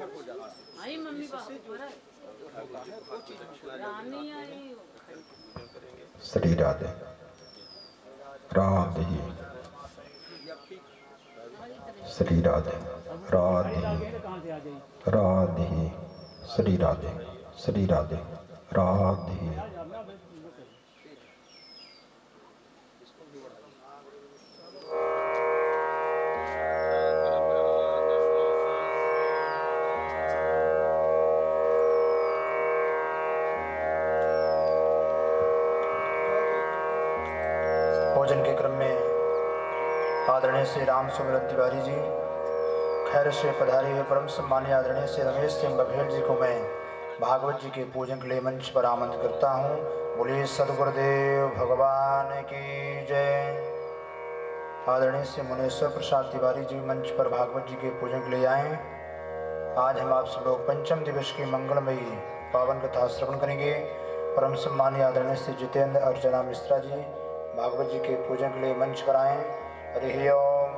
आई mummy papa रानी आई। श्री राधे राधे श्री राधे राधे राधे श्री राधे श्री राधे राधे। भोजन के क्रम में आदरणीय श्री राम सुमिरन तिवारी जी, खैर से पधारे हुए परम सम्मानीय आदरणीय श्री रमेश सिंह बघेल जी को मैं भागवत जी के पूजन के लिए मंच पर आमंत्रित करता हूँ। बोलिए सदगुरुदेव भगवान की जय। आदरणीय श्री मुनेश्वर प्रसाद तिवारी जी मंच पर भागवत जी के पूजन के लिए आए। आज हम आप सब लोग पंचम दिवस की मंगलमयी पावन कथा श्रवण करेंगे। परम सम्मानीय आदरणीय श्री जितेंद्र अर्चना मिश्रा जी भागवत जी के पूजन के लिए मंच पर आए। हरि ओम।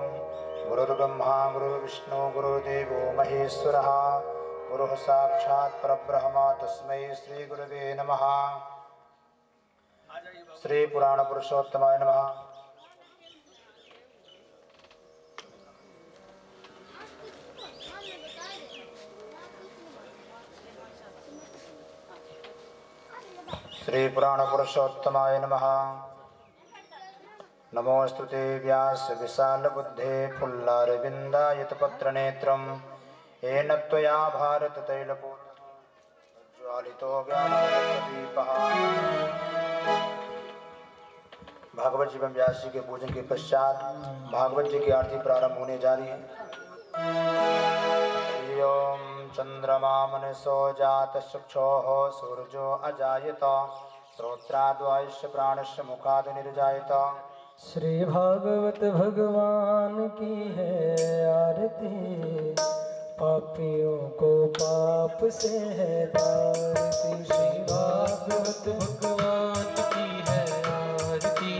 गुरुर्ब्रह्मा गुरुर्विष्णु गुरुर्देवो महेश्वरः गुरुः साक्षात् परब्रह्म तस्मै श्री गुरवे नमः। श्री पुराण पुरुषोत्तमाय नमः। श्री पुराण पुरुषोत्तमाय नमः। नमोस्तुते व्यास विशाल बुद्धे फुल्लारविन्दायतपत्रनेत्रं येन त्वया भारत तैलपूर्णज्वालितो ज्ञानदीपः। भागवत जी व्यास जी के पूजन के पश्चात भागवत जी की आरती प्रारंभ होने जा रही है। ओम चंद्रमा मनसो जात चक्षुः सूर्यो अजायत श्रोत्राद्वायुष्य प्राणस्य मुखाद् निर्जायत। श्री भागवत भगवान की है आरती, पापियों को पाप से है तारती। श्री भागवत भगवान की है आरती,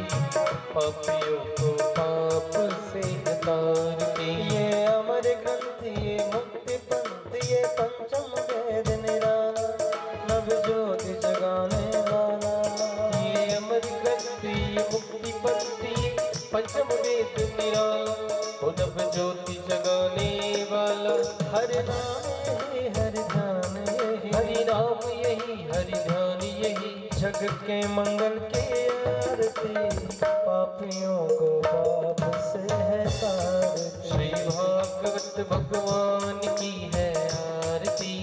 पापियों को पाप से है तारती। ये अमर ग्रंथ ये मुक्ति पंथ ये पंचम वेद निराला, नव ज्योति जगाने वाला। ये अमर ग्रंथ ये मुक्ति पंथ पंचम वेद निराला, नव ज्योति जगाने वाला। हरि नाम यही हरि ध्यान यही, हरि नाम यही हरि ध्यान यही। जग के मंगल की आरती, पापियों को पाप से है तारती। श्री भागवत भगवान की है आरती,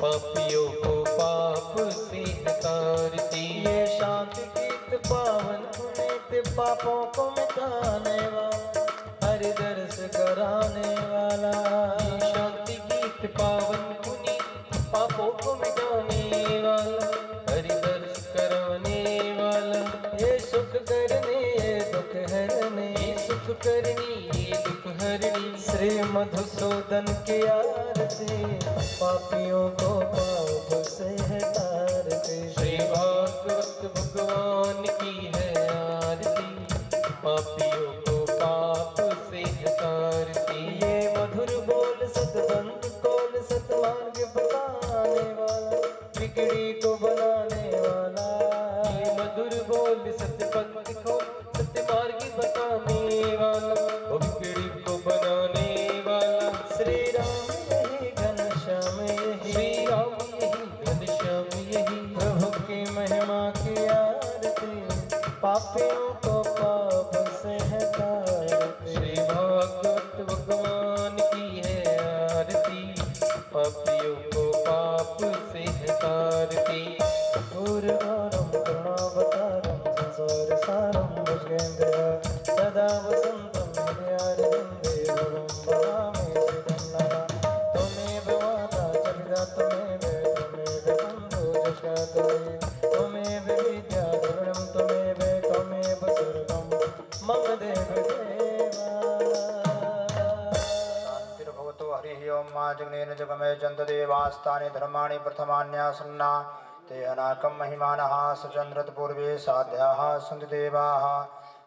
पापियों को पाप से है तारती। ये शांति गीत पावन पुनीत, पापों को मिटाने वाला, हरि दर्श कराने वाला। ये शांति गीत पावन पुनीत, पापों को मिटाने वाला, हरि दर्श कराने वाला। ये सुख करने ये दुख हरने, ये सुख करनी ये दुख हरनी। श्री मधुसूदन की आरती, पापियों को पाप से है तारती। श्री भागवत भगवान की है आरती, पापियों को पाप से है तारती। ये मधुर बोल सतबंध कौन सतमार्ग बताने वाला, बिगड़ी को बनाने वाला। ये मधुर बोल सतबंध कौन सतमार्ग बताने वाला, वो बिगड़ी को बनाने वाला। श्री राम यही घनश्याम यही, श्री राम यही घनश्याम यही। प्रभु की महिमा की आरती, पापियों को पाप से है तारती। श्री भागवत भगवान की है आरती, पापियों को पाप से है तारती। पूर्वारं करुणावतारं संसार सारं भुजगेन्द्र सदा वसन्तं हृदयारविन्दे भवं भवामि श्रीधन्वना। त्वमेव माता च पिता त्वमेव बन्धु जश्च त्वमेव विद्या द्रविणं त्वमेव त्वमेव सर्वं मम देव देवा। शान्तिर्भवतु। हरिः ओम। मा जगनेन जगमे चन्द्रदेवास्तानि धर्माणि प्रथमान्यासन्ना ते अनाकं महिमानः सचन्द्रत पूर्वे साध्याः सन्ति देवाः।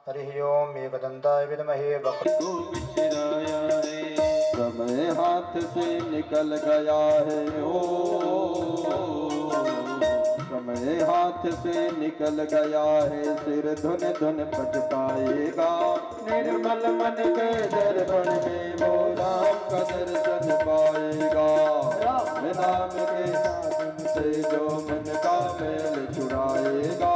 हरि ओम एकदंताय विद्महे वक्र को बिछराया है, समय हाथ से निकल गया है। ओ समय हाथ से निकल गया है, सिर धुन धुन पछताएगा। निर्मल मन के दर्पण में वो राम का दर्शन पाएगा। राम नाम के साधन से जो मन का मैल छुड़ाएगा।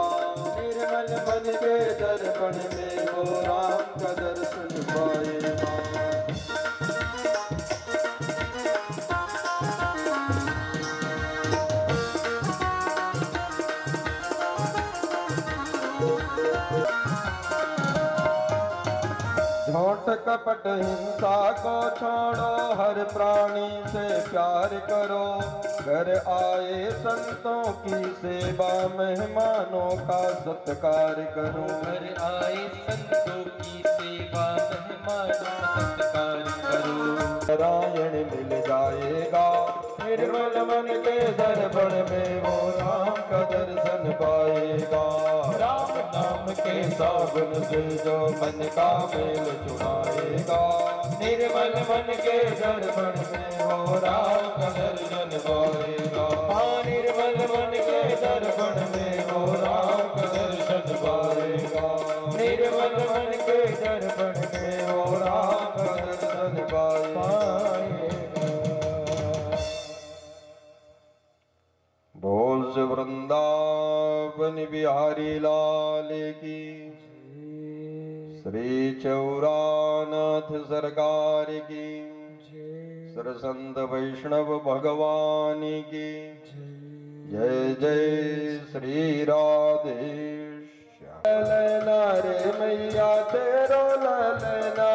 निर्मल मन के दर्पण में वो राम का दर्शन पाएगा। झूठ कपट हिंसा को छोड़ो, हर प्राणी से प्यार करो। घर आए संतों की सेवा, मेहमानों का सत्कार करो। घर आए संतों की सेवा, मेहमानों का सत्कार करो। नारायण मिल जाएगा, निर्मल मन के दर्पण में वो राम का दर्शन पाएगा। राम नाम के साबुन से जो मन का मेल छुड़ाएगा। निर्मल मन के दर्पण में वो राम का दर्शन पाएगा। हाँ, निर्मल मन के दर्पण में वो राम का दर्शन पाएगा। निर्मल मन के दर्पण में वो राम का दर्शन पाएगा। बोल से वृंदावन बिहारी लाल की, श्री चौरानाथ सरकार की, सरसंत वैष्णव भगवान की जय जय श्री राधे श्याम। ललना रे मैया तेरो ललना,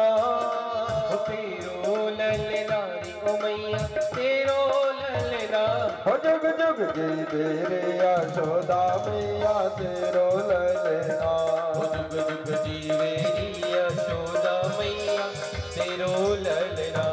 तेरो ललना रे ओ मैया तेरो ललना। हो जुग जुग जी तेरे यशोदा मैया तेरो ललना। जुग जुग जीवे यशोदा मैया तेरो ललना।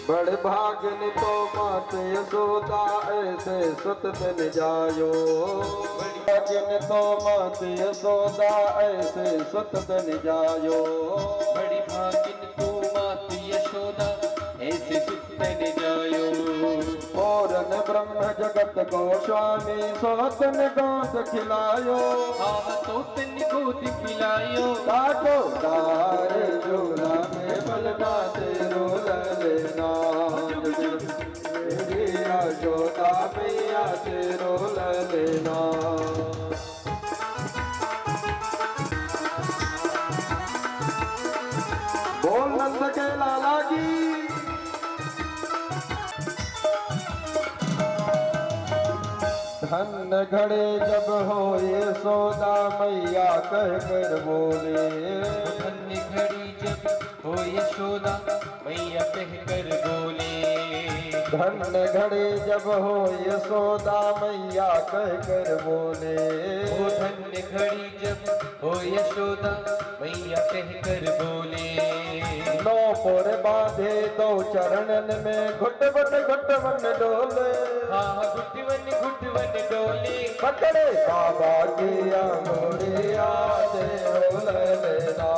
बड़ भागन तो मात यशोदा ऐसे सुत बन जायो। भागन तो मात यशोदा ऐसे सुत बन जायो। बड़ी भागिन तू मात यशोदा ऐसे सुत बन जायो। पूरन ब्रह्म जगत गोस्वामी सोतन गोद खिलायो। हाँ सोतन गोद खिलायो। काटो डार झूला में बलना तेरो ललना। तेरी यशोदा मैया तेरो ललना। बोल नंद के लाला की। धन घड़े जब हो यशोदा मैया कह कर बोले। धन घड़ी जब हो यशोदा मैया कह कर बोले। धन घड़े जब हो यशोदा मैया कह कर बोले। ओ धन घड़ी जब हो यशोदा मैया कह कर बोले। नो पोर बांधे दो चरणन में, घुटवन डोले। हाँ घुटवन डोले। पकड़े बाबा की अंगुरिया तेरो ललना।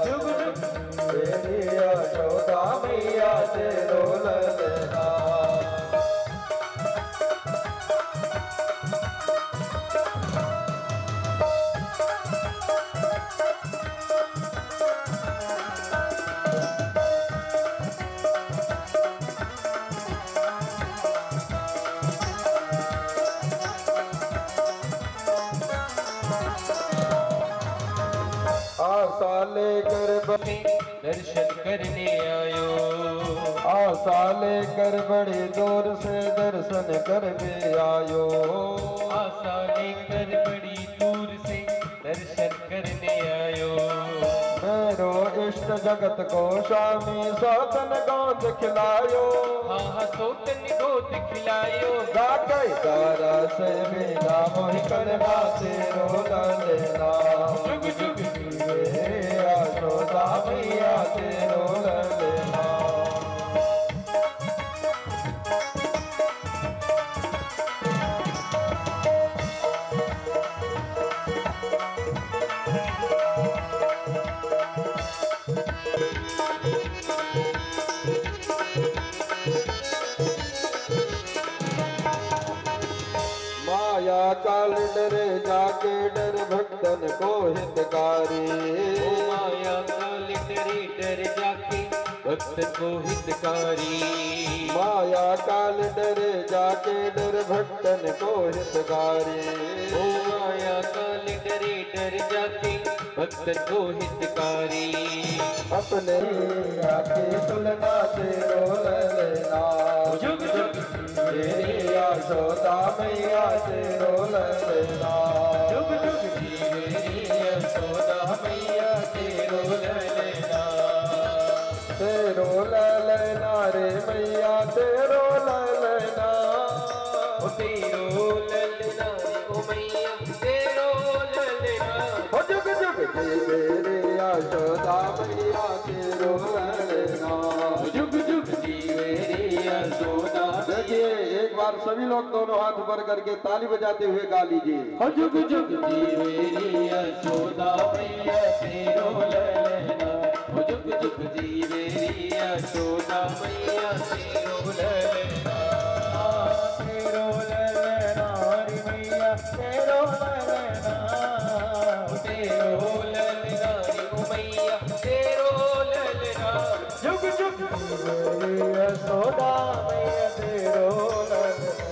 जुग जुग तेरी यशोदा मैया तेरो ललना। आशा लेकर दर्शन करने आयो। आशा लेकर बड़े दूर से दर्शन कर भी आयो। आशा लेकर बड़ी दूर से दर्शन करने आयो। मैं मेरो इष्ट जगत को स्वामी सौतन गोद खिलायो। हाँ सौतन गोद खिलायो। गाके दारा से मेरा मोहि कलमा तेरो ललेना। जुग जुग जीवे यशोदा मैया तेरो ललेना। माया काल डरे जाके डर भक्तन को हितकारी। माया काल डरे डर जाके भक्त को हितकारी। माया काल डरे जाके डर भक्तन को हितकारी। माया काल डरे डर जाके भक्त को हितकारी। अपने आके तुलना तेरो ललेना। जुग जुग तेरी यशोदा मैया तेरो ललेना। जुग जुग जीवेरी यशोदा मैया तेरो ललेना। तेरो ललेना रे मैया तेरो ललेना। ओ तेरो ललेना रे ओ मैया तेरो ललेना। ओ जुग जुग जीवेरी यशोदा मैया तेरो ललेना। जुग जुग जीवेरी यशोदा। देखिए एक बार सभी लोग दोनों हाथ ऊपर करके ताली बजाते हुए गा लीजिए। जुग जुग जीवेरी यशोदा मैया तेरो ललेना। जुग जुग जीवेरी यशोदा मैया तेरो ललेना। तेरो ललेना रे मैया तेरो ललेना। तेरो ललेना रे ओ मैया तेरो ललेना। जुग जुग जीवेरी यशोदा मैया तेरो ललेना।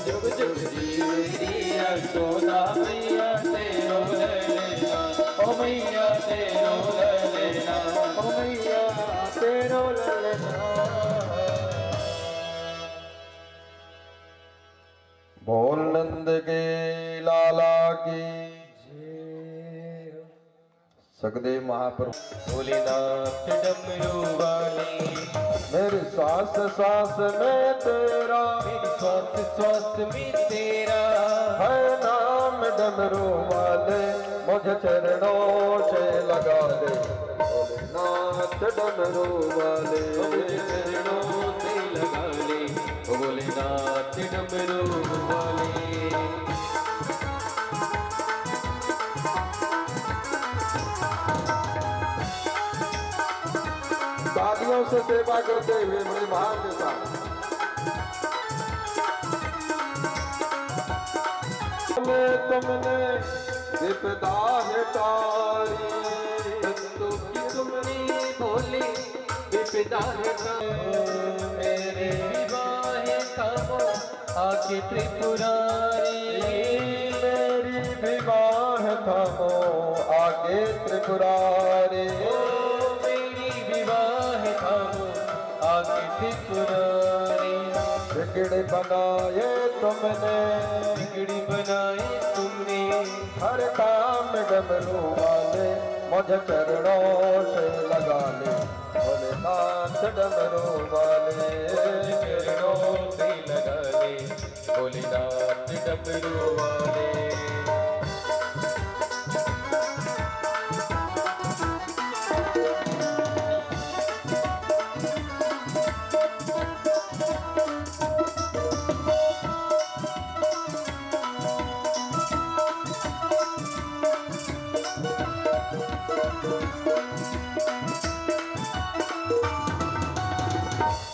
जुग जुग जीवेरी यशोदा मैया तेरो ललेना। ओ मैया तेरो ललेना। ओ मैया तेरो ललेना। बोल नंद के लाला की सखदेव महाप्रभु। भोलेनाथ डमरू वाले। मेरी सांस सांस में तेरा। मेरी श्वास श्वास में तेरा। है नाम डमरू वाले मुझे चरणों से लगा दे। भोलेनाथ डमरू वाले मुझे चरणों से लगा ले। भोलेनाथ डमरू वाले। तालियों से सेवा करते हुए बड़े भाव के साथ तुमने विपदा हटाई। भक्तों की तुमने भोले विपदा हटाई। मेरे विवाह थामो आके त्रिपुरारी। मेरी विवाह थामो आगे त्रिपुरारी। मेरी विवाह थामो आके त्रिपुरारी। बिगड़ बनाए तुमने। बिगड़ी बनाए तुमने। हर काम डमरू वाले मुझे चरणों से लगा ले। भोलेनाथ डमरू वाले चरणों से लगा ले। भोलेनाथ डमरू वाले।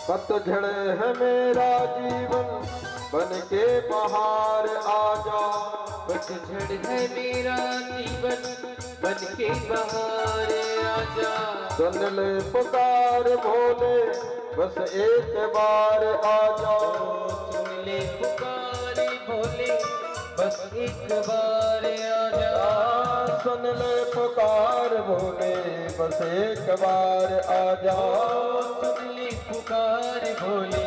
पतझड़ है मेरा जीवन बन के बाहर आजा। पतझड़ है मेरा जीवन बन के बाहर आजा। सुन ले पुकार भोले बस एक बार आजा। सुन ले पुकार भोले बस एक बार आजा। सुन ले पुकार भोले बस एक बार आजा। सुन ले पुकार भोले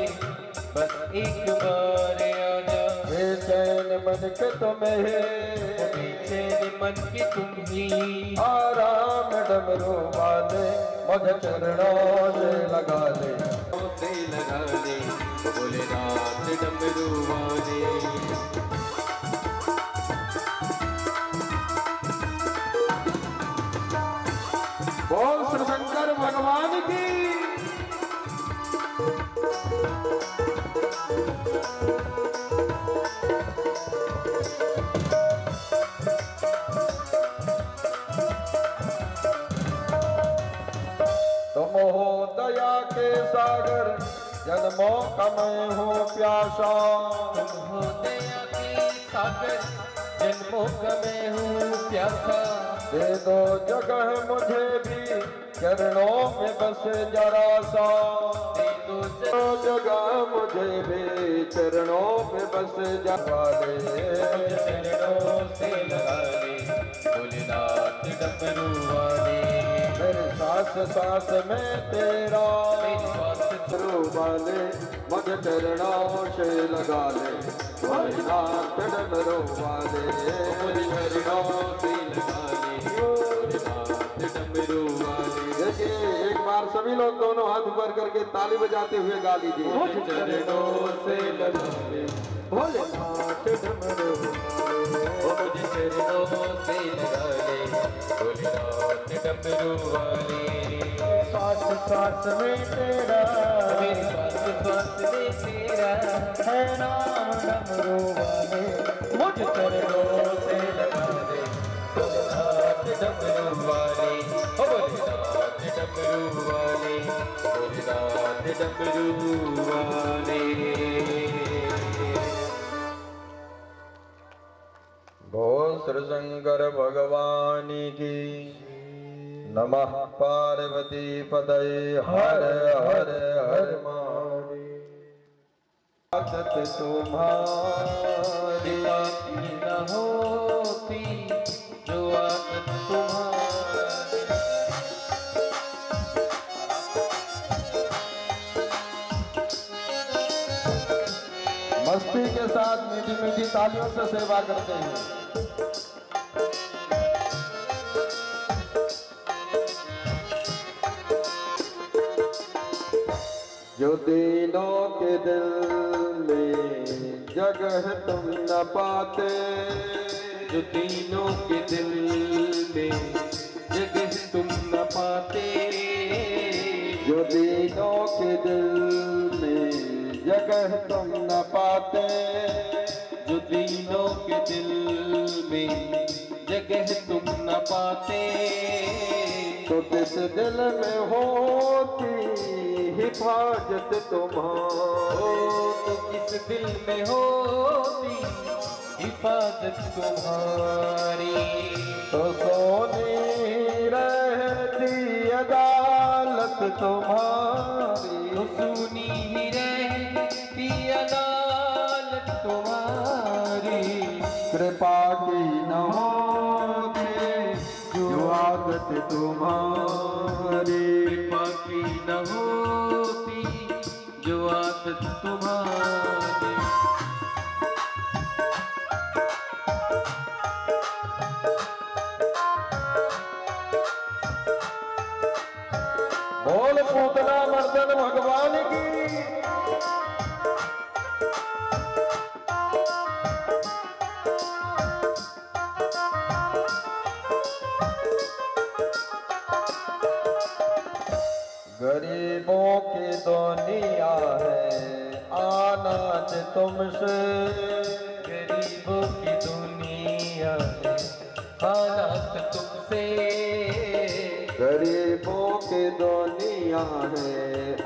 बस एक बार आजा। बेचैन मन के तुम्हें बेचैन मन के तुम ही आराम डमरू वाले मुझ चरणों से लगा ले से लगा ले भोलेनाथ डमरू वाले। बोल श्री शंकर भगवान की। तुम हो दया के सागर जन्मों का मैं हूँ प्यासा। तुम हो दया के सागर जन्मों का मैं हूँ प्यासा। दे दो जगह मुझे भी चरणों में बस जरा सा। दे दो जगह मुझे भी चरणों में बस जरा ले चरणों से लगा ले भोलेनाथ डमरू वाले। मेरे सांस सांस में तेरा मेरी सांस डमरू वाले मुझे चरणों से लगा ले भोलेनाथ डमरू वाले मुझे चरणों से लगा ले भोलेनाथ डमरू वाले। देखिए एक बार सभी लोग दोनों हाथ ऊपर करके ताली बजाते हुए गा लीजिए। मुझे चरणों से लगा ले भोलेनाथ डमरू मुझे चरणों से लगा ले भोलेनाथ डमरू वाले। सांस सांस में तेरा मेरी सांस सांस में तेरा है नाम डमरू वाले मुझे चरणों से लगा ले भोलेनाथ डमरू वाले। भोलेनाथ डमरू वाले भोलेनाथ डमरू वाले। बोल श्री शंकर भगवान की। नमः पार्वती पतये हर हर हर महादेव। आदत तुम्हारी न होती जो आदत तुम्हारी। मस्ती के साथ मीठी मीठी तालियों से सेवा करते हैं। जो दिनों के दिल में जगह तुम न पाते। जो तीनों के दिल में जगह तुम न पाते। जो दिनों के दिल में जगह तुम न पाते। जो तीनों के दिल में जगह तुम न पाते। तो किस दिल में होती हिफाजत तुम्हारी। तो किस दिल में होती हिफाजत तुम्हारी। तो सोनी रहती अदालत तुम्हारी। तो सुनी ही रहती अदालत तुम्हारी। कृपा की न होती जो आदत तुम्हारी। कृपा की न होती जो आदत तुम्हारी। बोल पूतना मर्दन भगवान की। गरीबों की दुनिया है आनंद तुमसे। गरीबों की दुनिया है हालात तुमसे। गरीबों की दुनिया है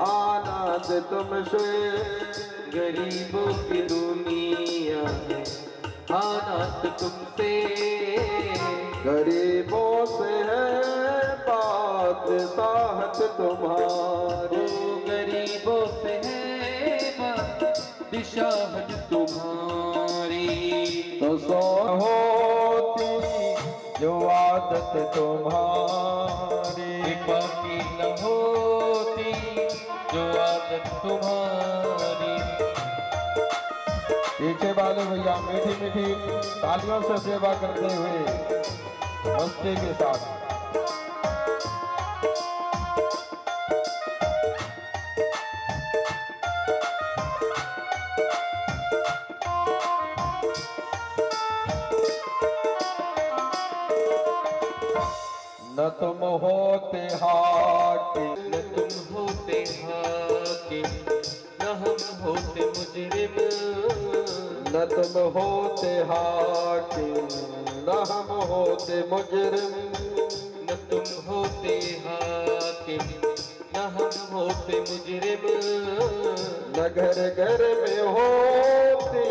आनंद तुमसे। गरीबों की दुनिया है हालात तुमसे। गरीबों से है बात साहत तुम्हारी। गरीबों से है दिशाहट तुम्हारी। तो सो होती जो आदत तुम्हारी। कृपा की न होती जो आदत तुम्हारी। पीछे वाले भैया मीठी मीठी तालियों से सेवा करते हुए मस्ती के साथ। न तुम होते हाकिम, न तुम होते हाकिम, न हम होते मुजरिम। न तुम होते हाकिम, न हम होते मुजरिम। न तुम होते हाकिम, न हम होते मुजरिम। न घर घर में होती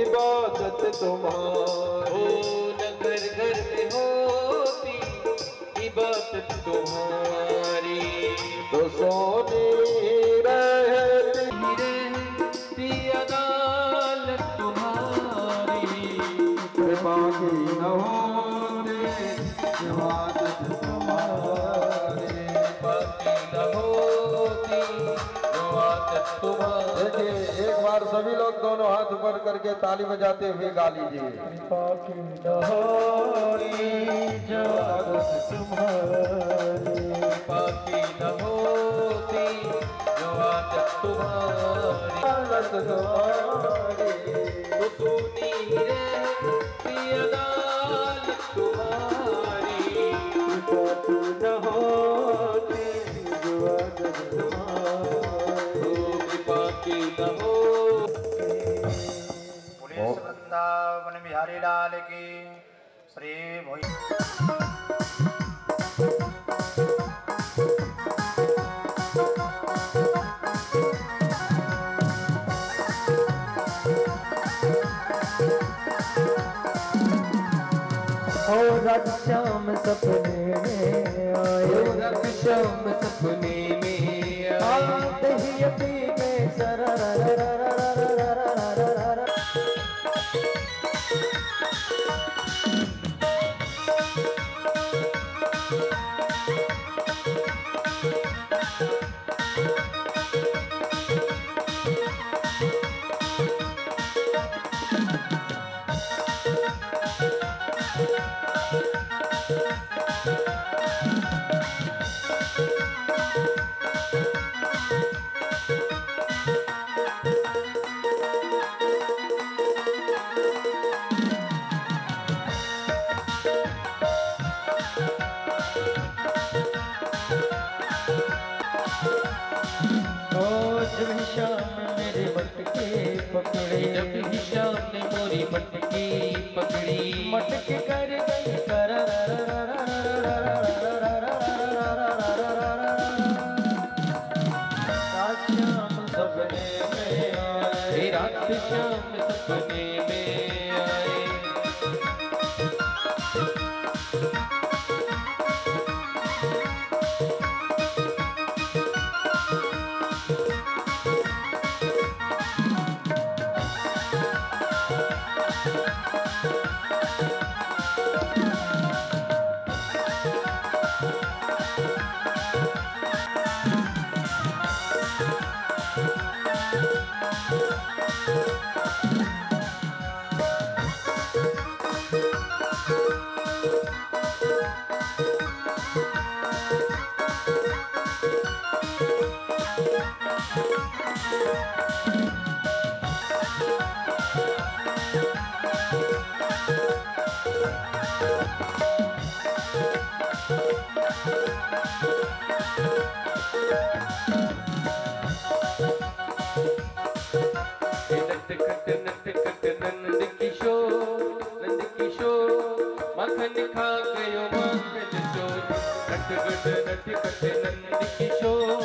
इबादत तुम्हारी, न घर घर में होती इबादत तुम्हारी। तो सोनी रहती अदालत तुम्हारी। कृपा की न होती इबादत तुम्हारी, बाकी न होती इबादत तुम्हारी। देखिए एक बार सभी लोग दोनों हाथ ऊपर करके ताली बजाते हुए गा लीजिए। कृपा की न होती इबादत तुम्हारी, बाकी न होती इबादत तुम्हारी। तो सुनी रहती अदालत तुम्हारी। न होती इबादत तुम्हारी, बाकी न हो। पुलिस वृंदावन बिहारी लाल की श्री भोई। रात शाम सपने में आए, रात शाम सपने में आते ही अभी में जब भी शाम ने मोरी मटकी पकड़ी। मटक कर गई कर शाम सपने में आए, रात शाम सपने में आए। मखन खा गयो मखन चोर। नट कट नंद किशोर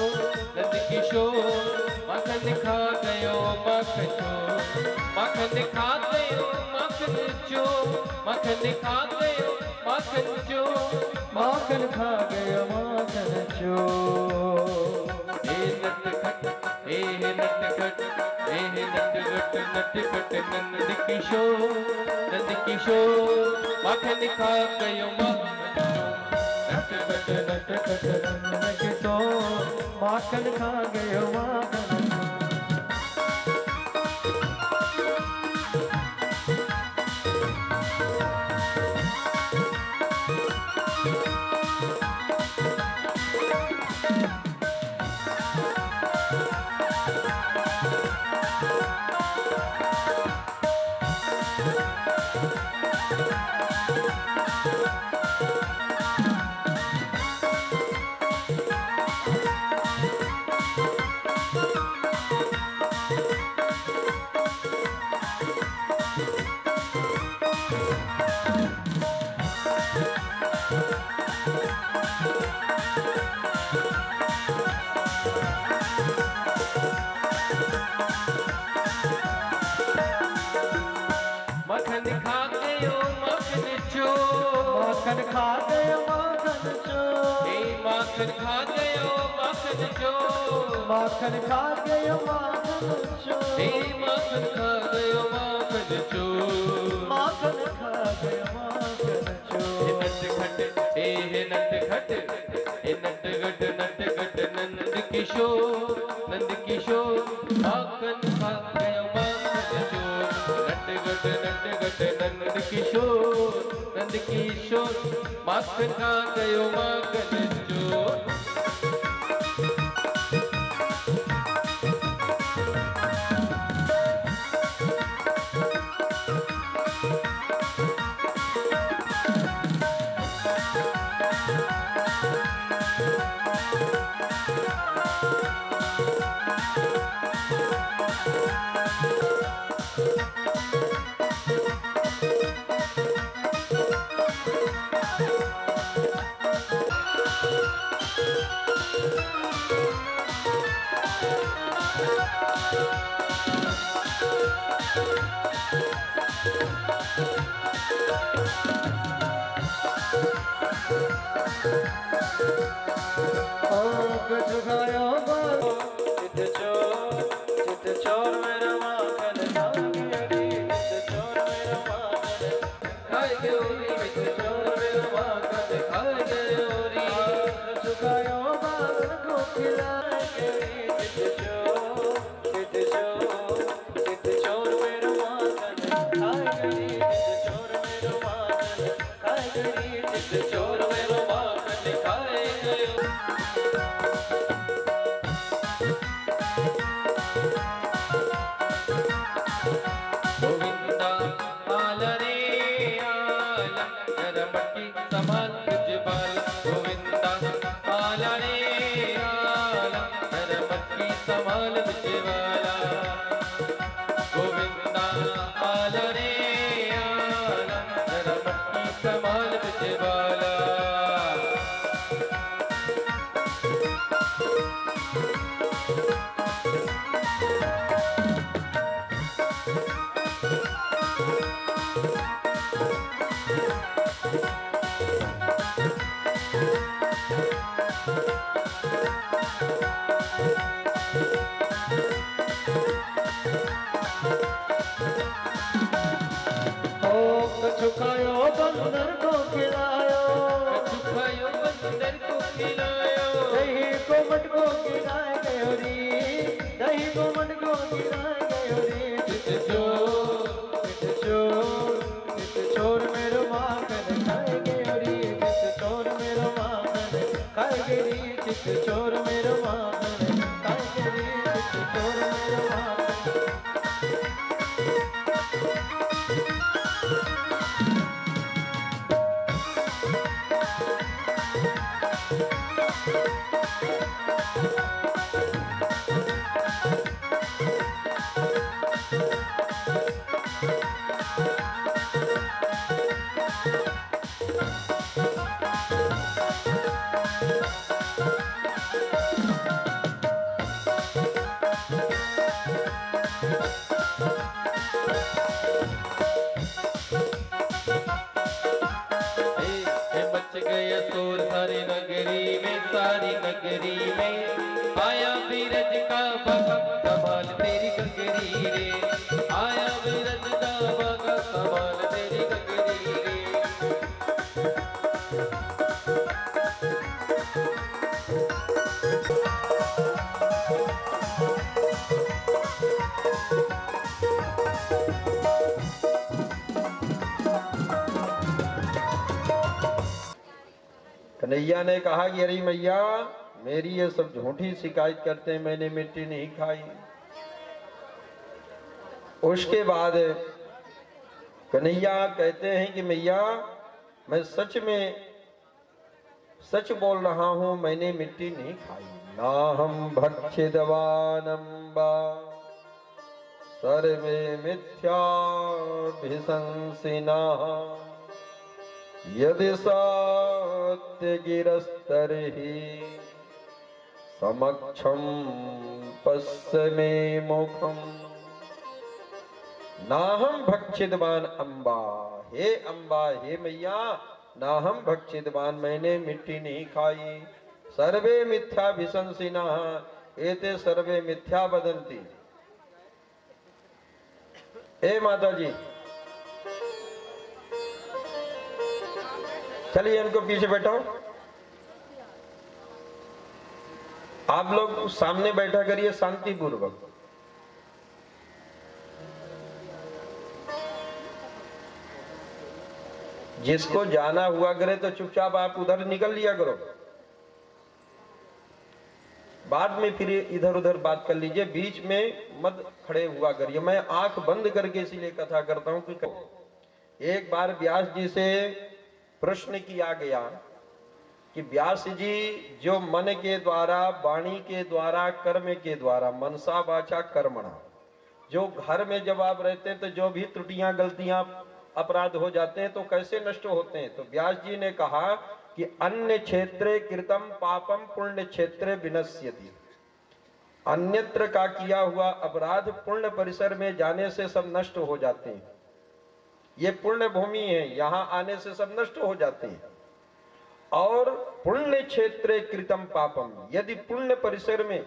मखन खा गयो मखन चोर। मखन खा गयो मखन चोर। मखन खा गयो मखन चोर। माखन खा गया माखन चोर। हे नट खट हे नट खट हे नट खट नंद किशोर मखन खा गयो मखन चोर। नट खट नंद किशोर माखन खा गयो माखन चोर। मक्खन खा गयो मक्खन चो, माखन खा गयो माखन चो, माखन खा गयो माखन चो, माखन खा गयो माखन चो, माखन खा गयो माखन चो, माखन खा गयो माखन चो। नट खट नट गट नंद किशोर माखन खा गयो माखन चोर। नट गट नंद किशोर माखन खा गयो माखन चोर। चोर मेरा माखन खा गयो रे, चित चोर मेरा माखन खा गयो रे, चोर मेरा माखन खा गयो रे। चुकायो बालन को खिला गयो, चित चोर मेरा माखन खा गयो रे, चित चोर मेरा माखन खा गयो रे, चित चोर मेरा माखन खा गयो। गोविंदा आला रे आला, जरा मटकी संभाल तुझ बाला। गोविंदा आला रे आला, जरा मटकी संभाल तुझ बाला। गोविंदा आला रे आला, जरा मटकी संभाल तुझ बाला। चुकायो बंदर को खिलायो, चुकायो बंदर को खिलायो, दही को मट को खिलाए गयो रे, दही को मट को खिलाए गयो रे। चित चोर मेरो माखन खाए गयो रे, चित चोर मेरो माखन खाए गयो रे, चित चोर मेरो माखन खाए गयो रे, चित चोर मेरो माखन। सारी नगरी में आया बीरज का बागा संभाल तेरी गगरी रे, आया बीरज का बागा संभाल तेरी गगरी रे। कन्हैया ने कहा कि अरे मैया मेरी ये सब झूठी शिकायत करते हैं, मैंने मिट्टी नहीं खाई। उसके बाद कन्हैया कहते हैं कि मैया मैं सच में सच बोल रहा हूं, मैंने मिट्टी नहीं खाई। ना हम भक्षितवानम्बा सर्वे मिथ्याभिशंसिनः यदि सत्यगिरस्तर्हि समक्षं पश्य मे मुखम्। नाहम भक्षितवान अम्बा, हे अम्बा, हे मैया, नाहम भक्षितवान, मैंने मिट्टी नहीं खाई। सर्वे मिथ्या विशंसिनः एते सर्वे मिथ्या वदन्ति। ए माता जी, चलिए इनको पीछे बैठाओ। आप लोग सामने बैठा करिए शांति पूर्वक। जिसको जाना हुआ करे तो चुपचाप आप उधर निकल लिया करो, बाद में फिर इधर उधर बात कर लीजिए, बीच में मत खड़े हुआ करिए। मैं आंख बंद करके इसीलिए कथा करता हूं कि एक बार व्यास जी से प्रश्न किया गया कि व्यास जी जो मन के द्वारा, वाणी के द्वारा, कर्म के द्वारा, मनसा वाचा कर्मणा, जो घर में जब आप रहते हैं तो जो भी त्रुटियां गलतियां अपराध हो जाते हैं तो कैसे नष्ट होते हैं? तो व्यास जी ने कहा कि अन्य क्षेत्रे कृतम पापम पुण्य क्षेत्रे विनश्यति। अन्यत्र का किया हुआ अपराध पुण्य परिसर में जाने से सब नष्ट हो जाते हैं। ये पुण्य भूमि है, यहाँ आने से सब नष्ट हो जाते हैं। और पुण्य क्षेत्रे कृतम पापम, यदि पुण्य परिसर में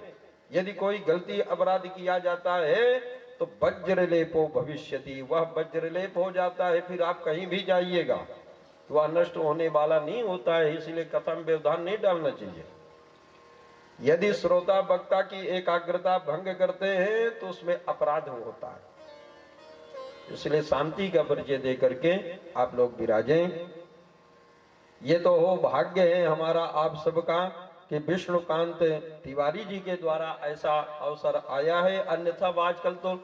यदि कोई गलती अपराध किया जाता है तो वज्रलेपो भविष्यति, वह वज्रलेप हो जाता है। फिर आप कहीं भी जाइएगा वह नष्ट होने वाला नहीं होता है। इसलिए कथा में व्यवधान नहीं डालना चाहिए। यदि श्रोता वक्ता की एकाग्रता भंग करते हैं तो उसमें अपराध होता है। इसलिए शांति का परिचय दे करके आप लोग विराजें। ये तो हो भाग्य है हमारा आप सबका कि विष्णुकांत तिवारी जी के द्वारा ऐसा अवसर आया है। अन्यथा आजकल तो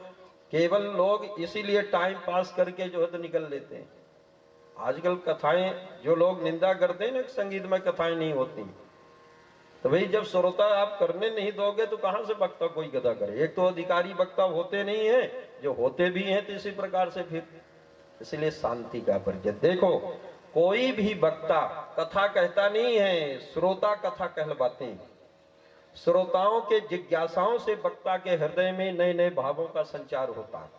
केवल लोग इसीलिए टाइम पास करके जो है तो निकल लेते हैं। आजकल कथाएं जो लोग निंदा करते हैं ना, संगीत में कथाएं नहीं होती, तो भाई जब श्रोता आप करने नहीं दोगे तो कहां से वक्ता कोई कथा करे? एक तो अधिकारी वक्ता होते नहीं है, जो होते भी हैं तो इसी प्रकार से फिर। इसलिए शांति का परिचय देखो, कोई भी वक्ता कथा कहता नहीं है, श्रोता कथा कहलवाते हैं। श्रोताओं के जिज्ञासाओं से वक्ता के हृदय में नए नए भावों का संचार होता है।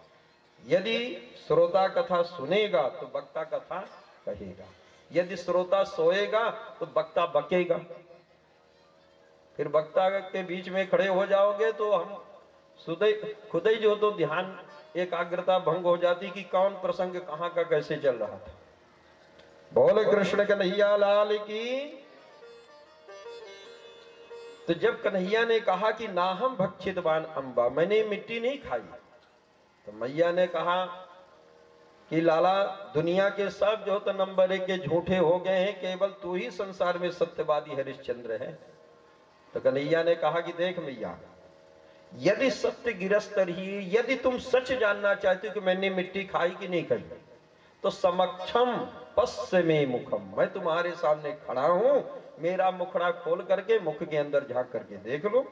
यदि श्रोता कथा सुनेगा तो वक्ता कथा कहेगा, यदि श्रोता सोएगा तो वक्ता बकेगा। फिर वक्ता के बीच में खड़े हो जाओगे तो हम खुद ही जो तो ध्यान एकाग्रता भंग हो जाती कि कौन प्रसंग कहाँ का कैसे चल रहा था। बोले कृष्ण कन्हैया लाल की। तो जब कन्हैया ने कहा कि ना हम भक्षितवान अम्बा, मैंने मिट्टी नहीं खाई, तो मैया ने कहा कि लाला दुनिया के सब जो तो नंबर 1 के झूठे हो गए हैं, केवल तू ही संसार में सत्यवादी हरिश्चंद्र है। तो कन्हैया ने कहा कि देख मैया, यदि सत्य गिरस्तर ही, यदि तुम सच जानना चाहते हो कि मैंने मिट्टी खाई कि नहीं खाई, तो समक्षम पश्य में मुखम, मैं तुम्हारे सामने खड़ा हूं, मेरा मुखड़ा खोल करके मुख के अंदर झांक करके देख लो।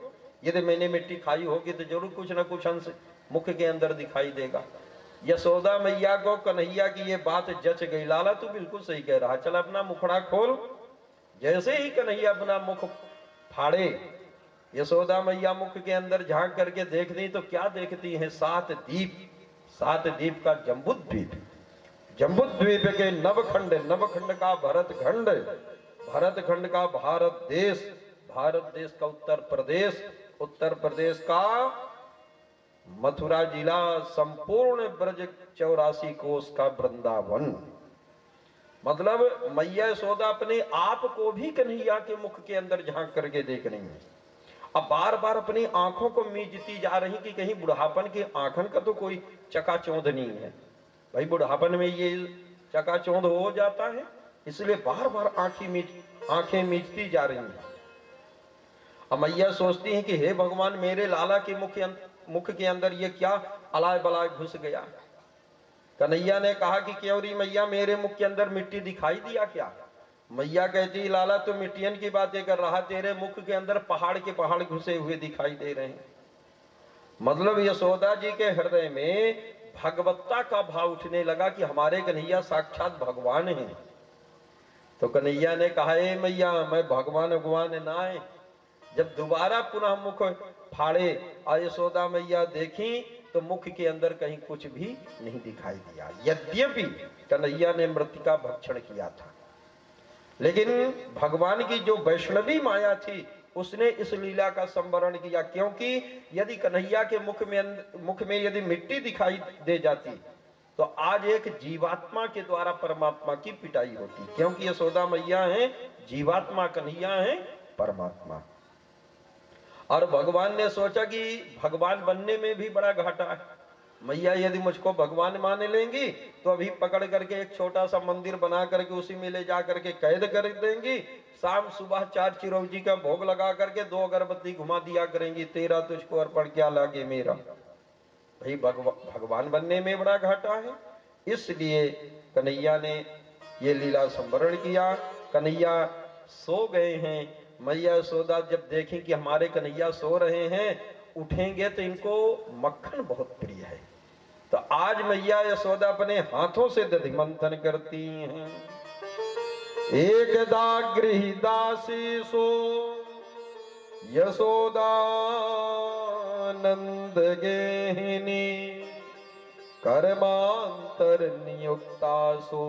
यदि मैंने मिट्टी खाई होगी तो जरूर कुछ ना कुछ अंश मुख के अंदर दिखाई देगा। यशोदा मैया को कन्हैया की ये बात जच गई। लाला तू बिल्कुल सही कह रहा, चल अपना मुखड़ा खोल। जैसे ही कन्हैया अपना मुख फाड़े, यशोदा मैया मुख के अंदर झांक करके देखती तो क्या देखती है? 7 द्वीप, 7 द्वीप का जम्बूद्वीप, जम्बूद्वीप के नवखंड, नवखंड का भरत खंड, भरत खंड का भारत देश, भारत देश का उत्तर प्रदेश, उत्तर प्रदेश का मथुरा जिला, संपूर्ण ब्रज 84 कोस का वृंदावन। मतलब मैया यशोदा अपने आप को भी कन्हैया के मुख के अंदर झांक करके देख रही है। अब बार बार अपनी आंखों को मीचती जा रही कि कहीं बुढ़ापन के आंखन का तो कोई चकाचौंध नहीं है। भाई बुढ़ापन में ये चकाचौंध हो जाता है, इसलिए बार बार आंखें मीचती जा रही हैं। अब मैया सोचती हैं कि हे भगवान, मेरे लाला के मुख मुख के अंदर ये क्या अलाय बलाय घुस गया। कन्हैया ने कहा कि क्योरी मैया मेरे मुख के अंदर मिट्टी दिखाई दिया क्या? मैया कहती लाला तू मिट्टियन की बातें कर रहा, तेरे मुख के अंदर पहाड़ के पहाड़ घुसे हुए दिखाई दे रहे हैं। मतलब यशोदा जी के हृदय में भगवत्ता का भाव उठने लगा कि हमारे कन्हैया साक्षात भगवान हैं। तो कन्हैया ने कहा ए मैया मैं भगवान ना है। जब दोबारा पुनः मुख फाड़े यशोदा मैया देखी तो मुख के अंदर कहीं कुछ भी नहीं दिखाई दिया। यद्यपि कन्हैया ने मृतिका भक्षण किया था, लेकिन भगवान की जो वैष्णवी माया थी उसने इस लीला का संवरण किया। क्योंकि यदि कन्हैया के मुख में यदि मिट्टी दिखाई दे जाती तो आज एक जीवात्मा के द्वारा परमात्मा की पिटाई होती। क्योंकि यशोदा मैया है जीवात्मा, कन्हैया है परमात्मा। और भगवान ने सोचा कि भगवान बनने में भी बड़ा घाटा है। मैया यदि मुझको भगवान मान लेंगी तो अभी पकड़ करके एक छोटा सा मंदिर बना करके उसी में ले जा करके कैद कर देंगी। शाम सुबह 4 चिरौंजी का भोग लगा करके 2 अगरबत्ती घुमा दिया करेंगी, तेरा तुझको अर्पण क्या लागे मेरा। भाई भगवान बनने में बड़ा घाटा है। इसलिए कन्हैया ने ये लीला संवरण किया। कन्हैया सो गए हैं। मैया यशोदा जब देखें कि हमारे कन्हैया सो रहे हैं, उठेंगे तो इनको मक्खन बहुत प्रिय है, तो आज मैया यशोदा अपने हाथों से दधि मंथन करती हैं। एकदा गृहदासी सो यशोदा नंद गेहिनी कर्मांतर नियुक्ता सो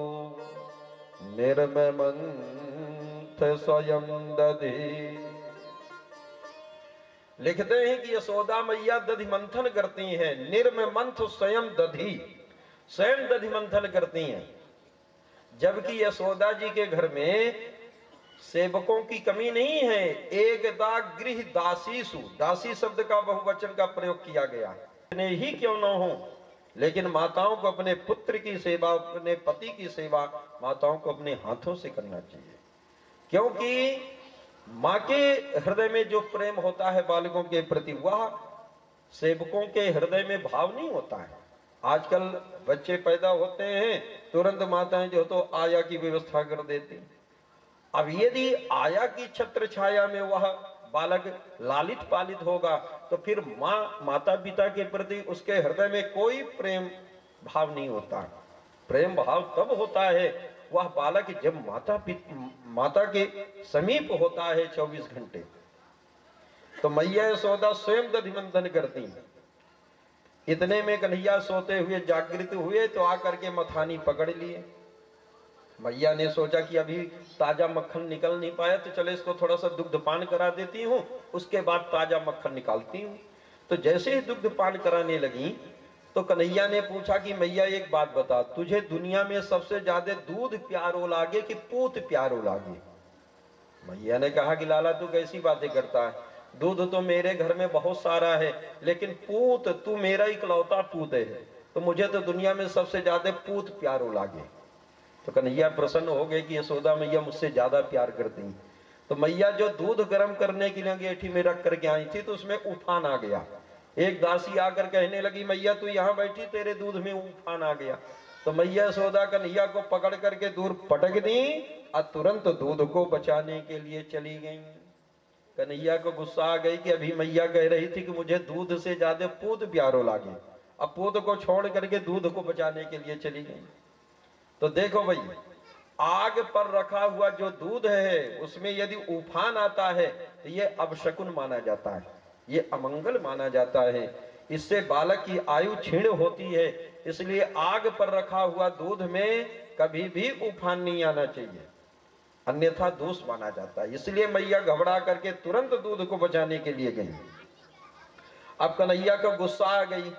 निर्मय मंथ स्वयं दधि। लिखते हैं कि यशोदा मैया दधि मंथन करती हैं। निर्मय मंथ स्वयं दधि, स्वयं दधि मंथन करती हैं। जबकि यशोदा जी के घर में सेवकों की कमी नहीं है। एकदा गृह दासीसु, दासी शब्द का बहुवचन का प्रयोग किया गया। इतने ही क्यों न हो, लेकिन माताओं को अपने पुत्र की सेवा, अपने पति की सेवा माताओं को अपने हाथों से करना चाहिए। क्योंकि माँ के हृदय में जो प्रेम होता है बालकों के प्रति, वह सेवकों के हृदय में भाव नहीं होता है। आजकल बच्चे पैदा होते हैं, तुरंत माताएं जो तो आया की व्यवस्था कर देती। अब यदि आया की छत्र छाया में वह बालक लालित पालित होगा तो फिर माता पिता के प्रति उसके हृदय में कोई प्रेम भाव नहीं होता। प्रेम भाव तब होता है वह बालक जब माता के समीप होता है 24 घंटे। तो मैया यशोदा स्वयं दधि मंथन करती हैं। इतने में कन्हैया सोते हुए जागृत हुए तो आकर के मथानी पकड़ लिए। मैया ने सोचा कि अभी ताजा मक्खन निकल नहीं पाया तो चले इसको थोड़ा सा दुग्ध पान करा देती हूँ, उसके बाद ताजा मक्खन निकालती हूँ। तो जैसे ही दुग्ध पान कराने लगी तो कन्हैया ने पूछा कि मैया एक बात बता, तुझे दुनिया में सबसे ज्यादा दूध प्यारो लागे कि पूत प्यारो लागे? मैया ने कहा कि लाला तू कैसी बातें करता है, दूध तो मेरे घर में बहुत सारा है, लेकिन पूत तू मेरा इकलौता पूत है, तो मुझे तो दुनिया में सबसे ज्यादा पूत प्यारो लागे। तो कन्हैया प्रसन्न हो गए कि यशोदा मैया मुझसे ज्यादा प्यार करती हैं। तो मैया जो दूध गर्म करने के लिए अंगीठी में रख करके आई थी तो उसमें उफान आ गया। एक दासी आकर कहने लगी मैया तू यहाँ बैठी, तेरे दूध में उफान आ गया। तो मैया यशोदा कन्हैया को पकड़ करके दूर पटक दी और तुरंत दूध को बचाने के लिए चली गई। कन्हैया को गुस्सा आ गई कि अभी मैया कह रही थी कि मुझे दूध से ज्यादा पूत प्यारो लागे, अब पूत को छोड़ करके दूध को बचाने के लिए चली गई। तो देखो भाई, आग पर रखा हुआ जो दूध है उसमें यदि उफान आता है तो ये अपशकुन माना जाता है, ये अमंगल माना जाता है। इससे बालक की आयु क्षीण होती है। इसलिए आग पर रखा हुआ दूध में कभी भी उफान नहीं आना चाहिए, अन्यथा दोष माना जाता है। इसलिए मैया घबरा करके तुरंत दूध को बचाने के लिए गई। अब कन्हैया को गुस्सा आ गई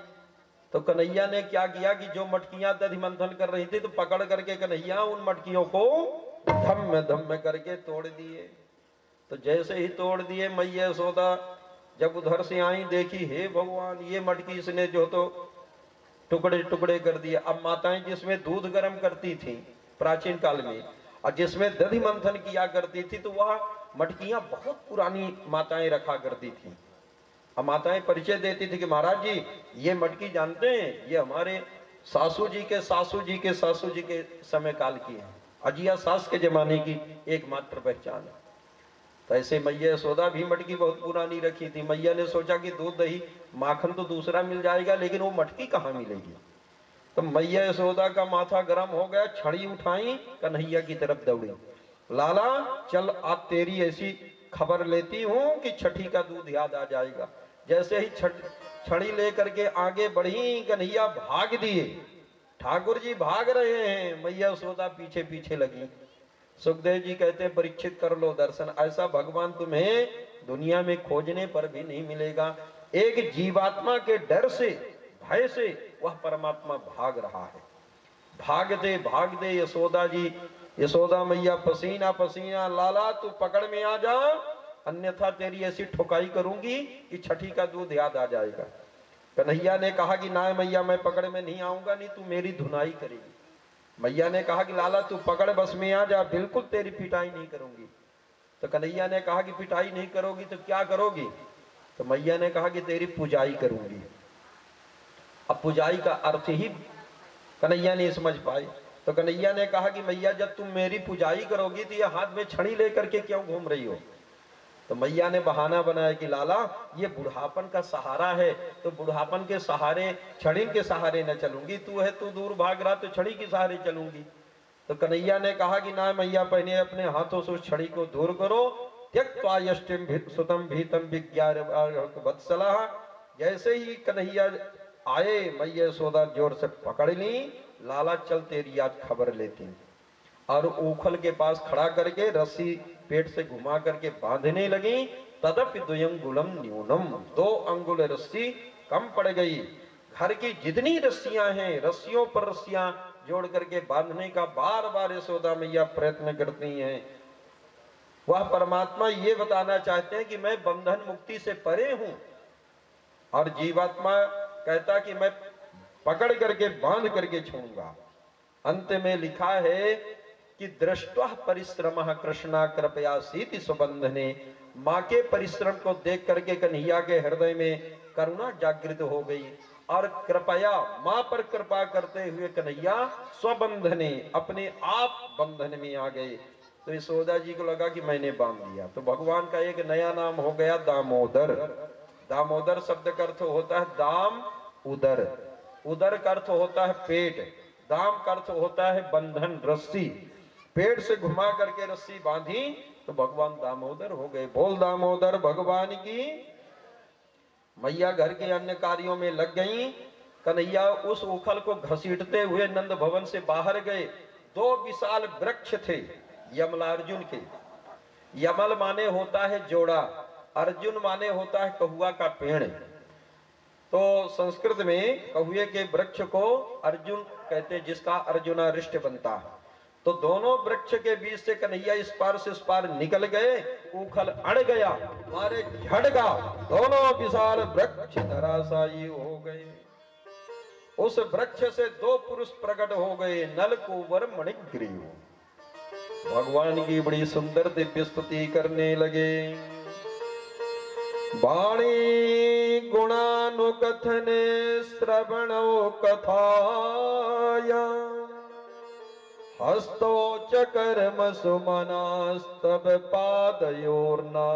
तो कन्हैया ने क्या किया कि जो मटकियां दधि मंथन कर रही थी तो पकड़ करके कन्हैया उन मटकियों को धम करके तोड़ दिए। तो जैसे ही तोड़ दिए मैया यशोदा जब उधर से आई देखी, हे भगवान ये मटकी इसने जो तो टुकड़े टुकड़े कर दिए। अब माताएं जिसमें दूध गर्म करती थी प्राचीन काल में और जिसमें दधि मंथन किया करती थी तो वह मटकियां बहुत पुरानी माताएं रखा करती थी। अब माताएं परिचय देती थी कि महाराज जी ये मटकी जानते हैं, ये हमारे सासू जी के सासू जी के सासू जी के समय काल की है, अजिया सास के जमाने की एकमात्र पहचान है। तो ऐसे मैया यशोदा भी मटकी बहुत पुरानी रखी थी। मैया ने सोचा कि दूध दही माखन तो दूसरा मिल जाएगा, लेकिन वो मटकी कहाँ मिलेगी। तो मैया यशोदा का माथा गर्म हो गया, छड़ी उठाई, कन्हैया की तरफ दौड़ी। लाला चल आज तेरी ऐसी खबर लेती हूँ कि छठी का दूध याद आ जाएगा। जैसे ही छड़ी लेकर के आगे बढ़ी, कन्हैया भाग दिए। ठाकुर जी भाग रहे हैं, मैया यशोदा पीछे पीछे लगी। सुखदेव जी कहते हैं परीक्षित कर लो दर्शन, ऐसा भगवान तुम्हें दुनिया में खोजने पर भी नहीं मिलेगा। एक जीवात्मा के डर से, भय से वह परमात्मा भाग रहा है। भागते भागते यशोदा जी, यशोदा मैया पसीना पसीना, लाला तू पकड़ में आ जा, अन्यथा तेरी ऐसी ठुकाई करूंगी कि छठी का दूध याद आ जाएगा। कन्हैया ने कहा कि ना मैया मैं पकड़ में नहीं आऊंगा, नहीं तू मेरी धुनाई करेगी। मैया ने कहा कि लाला तू पकड़ बस में आ जा, बिल्कुल तेरी पिटाई नहीं करूंगी। तो कन्हैया ने कहा कि पिटाई नहीं करोगी तो क्या करोगी। तो मैया ने कहा कि तेरी पूजाई करूंगी। अब पूजाई का अर्थ ही कन्हैया नहीं समझ पाई। तो कन्हैया ने कहा कि मैया जब तुम मेरी पूजाई करोगी तो ये हाथ में छड़ी लेकर के क्यों घूम रही हो। तो मैया ने बहाना बनाया कि लाला ये बुढ़ापन का सहारा है, तो बुढ़ापन के सहारे, छड़ी के सहारे न चलूंगी। तू है तू दूर भाग रहा तो छड़ी के सहारे चलूंगी। तो कन्हैया ने कहा कि ना मैया पहले अपने हाथों से उस छड़ी को दूर करो। त्यक्त्वा यष्टिम सुतम भीतम विज्ञान वत्सला। जैसे ही कन्हैया आए, मैया यशोदा जोर से पकड़ ली। लाला चल तेरी आज खबर लेती। और उखल के पास खड़ा करके रस्सी पेट से घुमा करके बांधने लगी। तदपि द्वयंगुलम न्यूनम, 2 अंगुल रस्सी कम पड़ गई। घर की जितनी रस्सियां हैं, रस्सियों पर रस्सियां जोड़ करके बांधने का बार बार यशोदा मैया प्रयत्न करती हैं। वह परमात्मा ये बताना चाहते हैं कि मैं बंधन मुक्ति से परे हूं, और जीवात्मा कहता कि मैं पकड़ करके बांध करके छोड़ूंगा। अंत में लिखा है कि दृष्टवा परिश्रम कृष्णा कृपया सीति सुबंधने। माँ के परिश्रम को देख करके कन्हैया के हृदय में करुणा जागृत हो गई, और कृपया माँ पर कृपा करते हुए कन्हैया स्वबंधने, अपने आप बंधन में आ गए। तो यशोदा जी को लगा कि मैंने बांध दिया। तो भगवान का एक नया नाम हो गया दामोदर। दामोदर शब्द का अर्थ होता है दाम उदर, उदर का अर्थ होता है पेट, दाम का अर्थ होता है बंधन रस्सी। पेट से घुमा करके रस्सी बांधी तो भगवान दामोदर हो गए। बोल दामोदर भगवान की। मैया घर के अन्य कार्यों में लग गई। कन्हैया उस उखल को घसीटते हुए नंद भवन से बाहर गए। 2 विशाल वृक्ष थे यमलार्जुन के। यमल माने होता है जोड़ा, अर्जुन माने होता है कहुआ का पेड़। तो संस्कृत में कहुए के वृक्ष को अर्जुन कहते हैं, जिसका अर्जुनारिष्ट बनता है। तो दोनों वृक्ष के बीच से कन्हैया इस पार से उस पार निकल गए। उखल अड़ गया, मारे झड़का, दोनों विशाल वृक्ष धराशायी हो गए। उस वृक्ष से 2 पुरुष प्रकट हो गए, नल कुंवर मणिग्रीव। भगवान की बड़ी सुंदर दिव्य स्तुति करने लगे। वाणी गुणानुकथन श्रवणो कथाया, हस्तो च कर्म सुमनास्तव पादयोर्ना,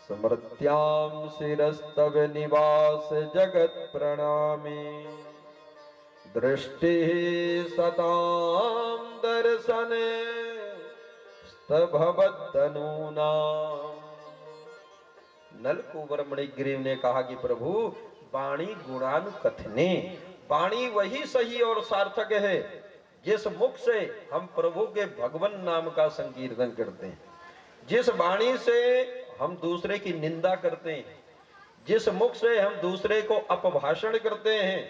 स्मृत्यां शिरस्तव निवास जगत प्रणामे, दृष्टि सतां दर्शन स्तभवत्तनूना। नल कुंवर मणिग्रीव ने कहा कि प्रभु वाणी गुणानुकथने, वाणी वही सही और सार्थक है जिस मुख से हम प्रभु के भगवन नाम का संकीर्तन करते हैं, जिस वाणी से हम दूसरे की निंदा करते हैं, जिस मुख से हम दूसरे को अपभाषण करते हैं,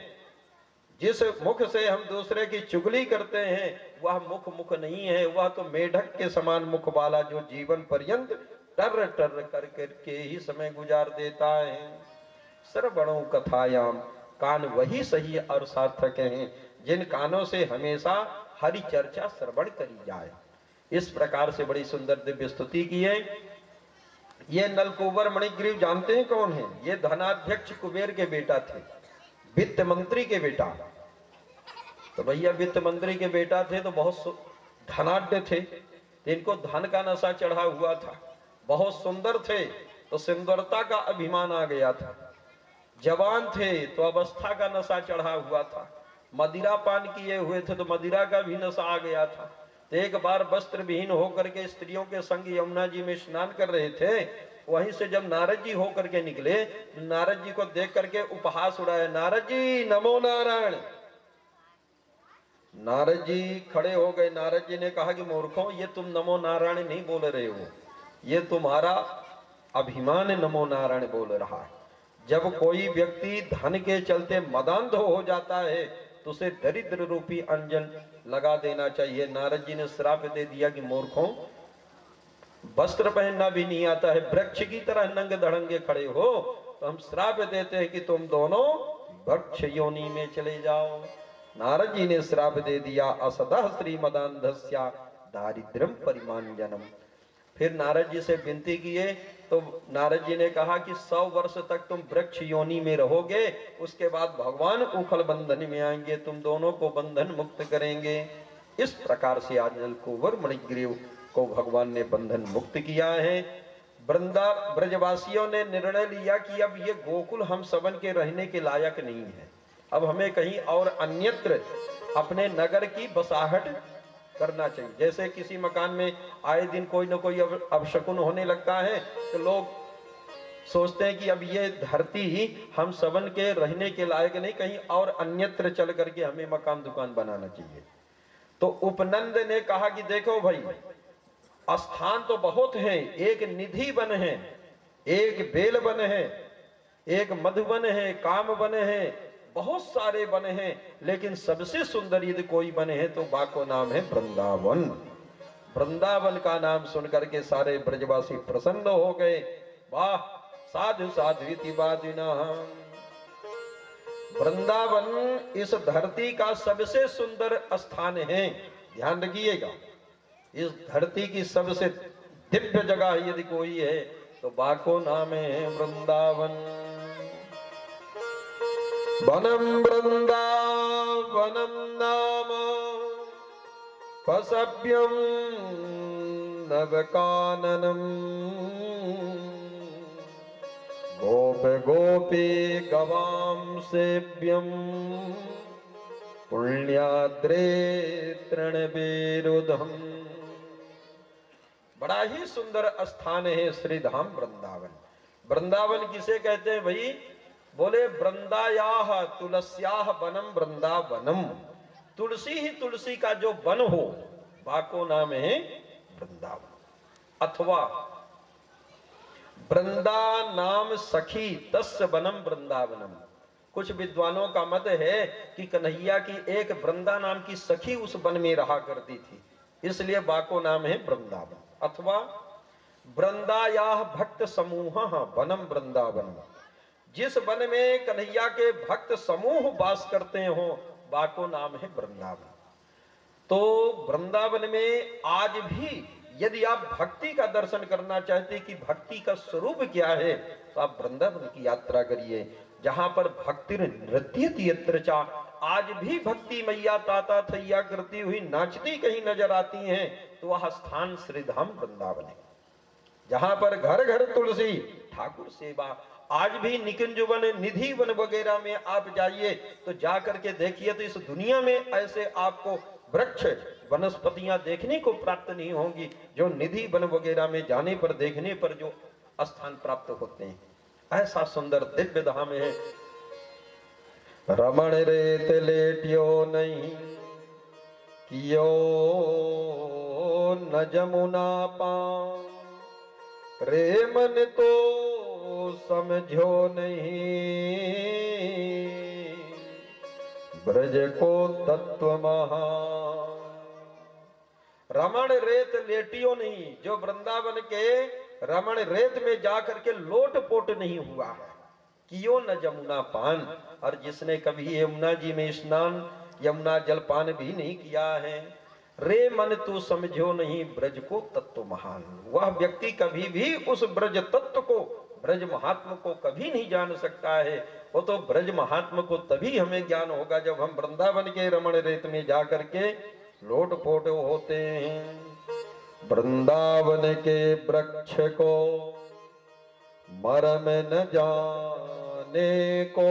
जिस मुख से हम दूसरे की चुगली करते हैं, वह मुख नहीं है। वह तो मेढक के समान मुख वाला जो जीवन पर्यंत टर टर कर करके ही समय गुजार देता है। श्रवणों कथायाम, कान वही सही और सार्थक हैं जिन कानों से हमेशा हरि चर्चा श्रवण करी जाए। इस प्रकार से बड़ी सुंदर दिव्य स्तुति की है। ये नलकुबर मणिग्रीव जानते हैं कौन है? ये धनाध्यक्ष कुबेर के बेटा थे, वित्त मंत्री के बेटा। तो भैया वित्त मंत्री के बेटा थे तो बहुत धनाढ्य थे, तो इनको धन का नशा चढ़ा हुआ था। बहुत सुंदर थे तो सुंदरता का अभिमान आ गया था। जवान थे तो अवस्था का नशा चढ़ा हुआ था। मदिरा पान किए हुए थे तो मदिरा का भी नशा आ गया था। तो एक बार वस्त्र विहीन होकर के स्त्रियों के संग यमुना जी में स्नान कर रहे थे। वहीं से जब नारद जी होकर के निकले, नारद जी को देख करके उपहास उड़ाया, नारद जी नमो नारायण। नारद जी खड़े हो गए। नारद जी ने कहा कि मूर्खों, ये तुम नमो नारायण नहीं बोल रहे हो, ये तुम्हारा अभिमान नमो नारायण बोल रहा है। जब कोई व्यक्ति धन के चलते मदांध हो जाता है तो उसे दरिद्र रूपी अंजन लगा देना चाहिए। नारद जी ने श्राप दे दिया कि मूर्खों, वस्त्र पहनना भी नहीं आता है, वृक्ष की तरह नंगे धड़ंगे खड़े हो, तो हम श्राप देते हैं कि तुम दोनों वृक्ष योनि में चले जाओ। नारद जी ने श्राप दे दिया, असदः श्रीमदान्धस्या दारिद्र्यम परिमांजनम। फिर नारद जी से विनती किए तो नारद जी ने कहा कि 100 वर्ष तक तुम वृक्ष योनि में रहोगे, उसके बाद भगवान उखल बंधन में आएंगे, तुम दोनों को बंधन मुक्त करेंगे। इस प्रकार से आज नलकुबर मणिग्रीव को भगवान ने बंधन मुक्त किया है। वृंदा ब्रजवासियों ने निर्णय लिया कि अब ये गोकुल हम सबन के रहने के लायक नहीं है, अब हमें कहीं और अन्यत्र अपने नगर की बसाहट करना चाहिए। जैसे किसी मकान में आए दिन कोई ना कोई अपशकुन होने लगता है तो लोग सोचते हैं कि अब ये धरती हम सबन के रहने के लायक नहीं, कहीं और अन्यत्र चल करके हमें मकान दुकान बनाना चाहिए। तो उपनंद ने कहा कि देखो भाई, स्थान तो बहुत हैं, एक निधि वन है, एक बेल वन है, एक मधुवन है, काम वन है, बहुत सारे वन हैं, लेकिन सबसे सुंदर यदि कोई वन है तो बाको नाम है वृंदावन। वृंदावन का नाम सुनकर के सारे ब्रजवासी प्रसन्न हो गए। वाह, साधु साध्वी वादिना। वृंदावन इस धरती का सबसे सुंदर स्थान है। ध्यान रखिएगा, इस धरती की सबसे दिव्य जगह यदि कोई है तो बाको नाम है वृंदावन। वनम वृंदावनम नाम पसभ्यम नवकाननम गोप गोपी गवाम सेव्यम पुण्याद्रे तृणबेरुधम। बड़ा ही सुंदर स्थान है श्रीधाम वृंदावन। वृंदावन किसे कहते हैं भाई? बोले वृंदायाह तुलस्याह वनम वृंदावनम। तुलसी ही तुलसी का जो वन हो, बाको नाम है वृंदावन। अथवा वृंदा नाम सखी तस्य वनम वृंदावनम। कुछ विद्वानों का मत है कि कन्हैया की एक वृंदा नाम की सखी उस वन में रहा करती थी, इसलिए बाको नाम है वृंदावन। अथवा वृंदायाह भक्त समूह वनम वृंदावन। जिस वन में कन्हैया के भक्त समूह वास करते हो, बाको नाम है वृंदावन। तो वृंदावन में आज भी यदि आप भक्ति का दर्शन करना चाहते कि भक्ति का स्वरूप क्या है, तो आप वृंदावन की यात्रा करिए, जहां पर भक्ति नृत्यति यत्र चा। आज भी भक्ति मैया ताता थैया करती हुई नाचती कहीं नजर आती हैं, तो वह स्थान श्रीधाम वृंदावन है, जहां पर घर घर तुलसी ठाकुर सेवा। आज भी निकुंज वन, निधि वन वगैरह में आप जाइए तो जाकर के देखिए तो इस दुनिया में ऐसे आपको वृक्ष वनस्पतियां देखने को प्राप्त नहीं होंगी जो निधि वन वगैरह में जाने पर, देखने पर जो स्थान प्राप्त होते हैं। ऐसा सुंदर दिव्य धाम है। रमण रेत लेटियो नहीं कियो न जमुना पां, रे मन तो समझो नहीं ब्रज को तत्व महा। रमण रेत लेटियो नहीं, जो वृंदावन के रमण रेत में जाकर के लोट पोट नहीं हुआ है, कियो न जमुना पान। और जिसने कभी यमुना जी में स्नान, यमुना जलपान भी नहीं किया है, रे मन तू समझो नहीं ब्रज को तत्व महान। वह व्यक्ति कभी भी उस ब्रज तत्व को, ब्रज महात्म को कभी नहीं जान सकता है। वो तो ब्रज महात्म को तभी हमें ज्ञान होगा जब हम वृंदावन के रमण रेत में जा करके लोट पोट होते हैं। वृंदावन के वृक्ष को मरम न जाने को,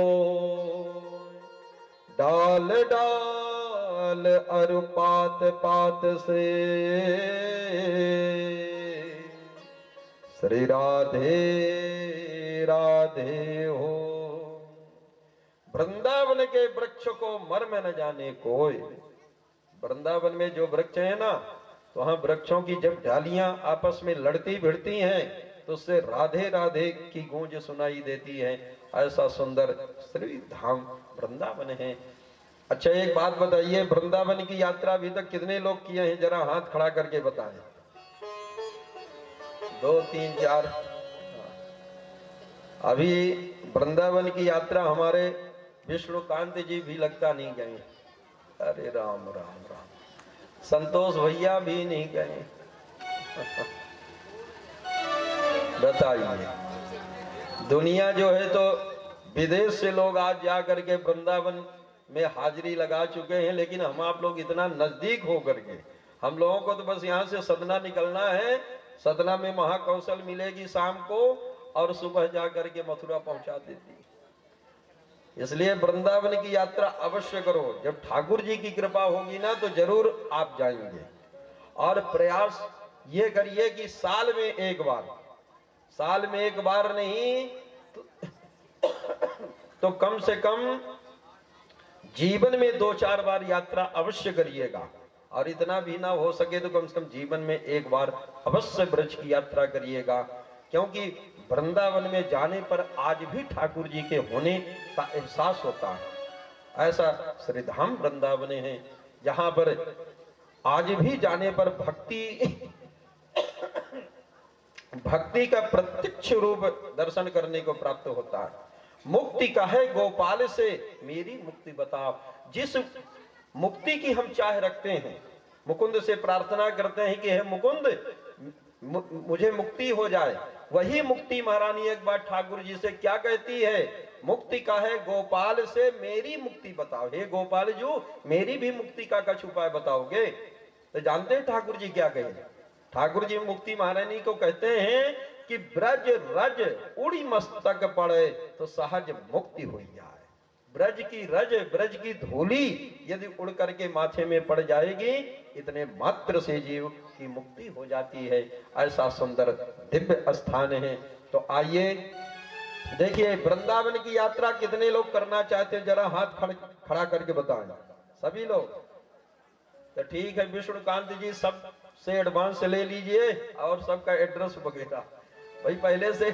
डाल डाल अरु पात पात से श्री राधे राधे हो। वृंदावन के वृक्ष को मर्म न जाने कोई। वृंदावन में जो वृक्ष है ना, तो वहां वृक्षों की जब डालियां आपस में लड़ती भिड़ती हैं तो उससे राधे राधे की गूंज सुनाई देती है। ऐसा सुंदर श्री धाम वृंदावन है। अच्छा एक बात बताइए, वृंदावन की यात्रा अभी तक कितने लोग किए हैं? जरा हाथ खड़ा करके बताएं। 2 3 4। अभी वृंदावन की यात्रा हमारे विष्णुकांत जी भी लगता नहीं गए। अरे राम राम राम। संतोष भैया भी नहीं गए। बताइए, दुनिया जो है तो विदेश से लोग आज जा करके वृंदावन में हाजिरी लगा चुके हैं, लेकिन हम आप लोग इतना नजदीक हो करके, हम लोगों को तो बस यहाँ से सतना निकलना है। सतना में महाकौशल मिलेगी शाम को और सुबह जा करके मथुरा पहुंचा देती। इसलिए वृंदावन की यात्रा अवश्य करो। जब ठाकुर जी की कृपा होगी ना तो जरूर आप जाएंगे। और प्रयास ये करिए कि साल में एक बार नहीं तो कम से कम जीवन में 2-4 बार यात्रा अवश्य करिएगा। और इतना भी ना हो सके तो कम से कम जीवन में एक बार अवश्य ब्रज की यात्रा करिएगा। क्योंकि वृंदावन में जाने पर आज भी ठाकुर जी के होने का एहसास होता है। ऐसा श्रीधाम वृंदावन है जहां पर आज भी जाने पर भक्ति का प्रत्यक्ष रूप दर्शन करने को प्राप्त होता है। मुक्ति कहे गोपाल से मेरी मुक्ति बताओ। जिस मुक्ति की हम चाह रखते हैं, मुकुंद से प्रार्थना करते हैं कि हे मुकुंद मुझे मुक्ति हो जाए, वही मुक्ति महारानी एक बार ठाकुर जी से क्या कहती है? मुक्ति कहे गोपाल से मेरी मुक्ति बताओ। हे गोपाल जी, मेरी भी मुक्ति का कुछ उपाय बताओगे? तो जानते हैं ठाकुर जी क्या कहे? ठाकुर जी मुक्ति महारानी को कहते हैं कि ब्रज रज उड़ी मस्तक पड़े तो सहज मुक्ति हो जाए। ब्रज की रज, ब्रज की धूली यदि उड़ करके माथे में पड़ जाएगी, इतने मात्र से जीव की मुक्ति हो जाती है। ऐसा सुंदर दिव्य स्थान है। तो आइए देखिए, वृंदावन की यात्रा कितने लोग करना चाहते हैं? जरा हाथ खड़ा करके बताएं। सभी लोग? तो ठीक है, विष्णुकांत जी सब से एडवांस ले लीजिए और सबका एड्रेस वगैरह, भाई पहले से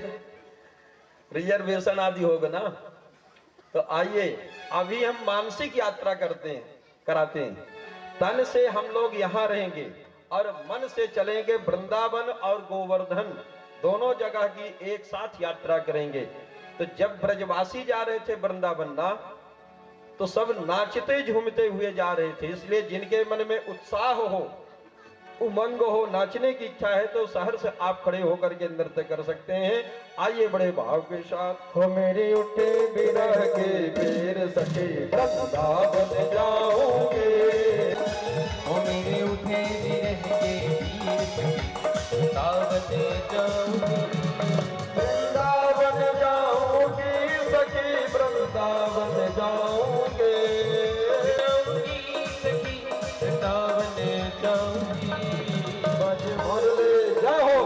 रिजर्वेशन आदि होगा ना। तो आइए, अभी हम मानसिक यात्रा कराते हैं। तन से हम लोग यहाँ रहेंगे और मन से चलेंगे वृंदावन और गोवर्धन, दोनों जगह की एक साथ यात्रा करेंगे। तो जब ब्रजवासी जा रहे थे वृंदावन ना, तो सब नाचते झूमते हुए जा रहे थे। इसलिए जिनके मन में उत्साह हो, उमंग हो, नाचने की इच्छा है, तो शहर से आप खड़े होकर के नृत्य कर सकते हैं। आइए बड़े भाव के साथ। हो मेरे उठे बिरह के बेर सके वृंदावन जाओगे, हो मेरे उठे बिरह के वृंदावन जाओगे, वृंदावन जाओगे सखी वृंदावन जाओगे, सखी वृंदावन जाओगी। मुरली जाओ,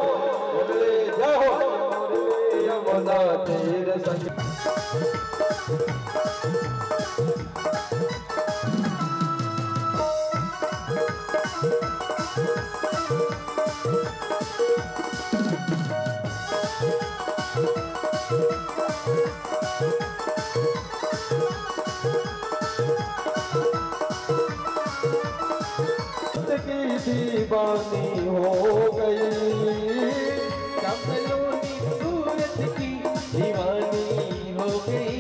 मुरली जाओ, मुरली यमुना तीर सखी। दीवानी हो गई, कमलोनी सूरत की दीवानी हो गई,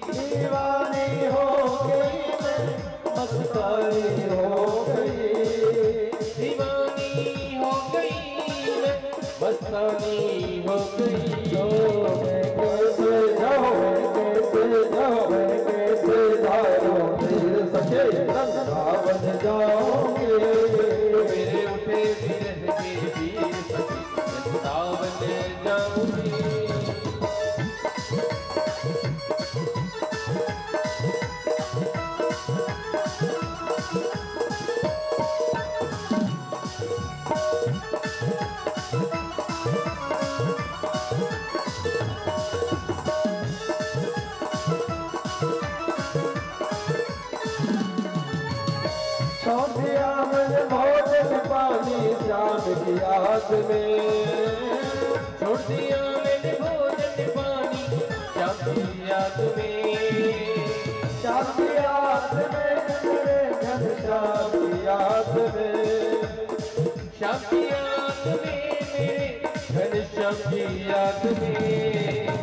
दीवानी हो गई मैं, मस्तानी हो गई। से वृंदावन जाओगे। मेरे उठे विरह के वीर सखी वृंदावन जाऊंगी। सौंधिया मन भोजन पानी श्याम की याद में। छोड़ दिया मैंने भोजन पानी श्याम की याद में। श्याम की याद में मेरे घन श्याम की याद में। श्याम की याद में मेरे घन श्याम की याद में।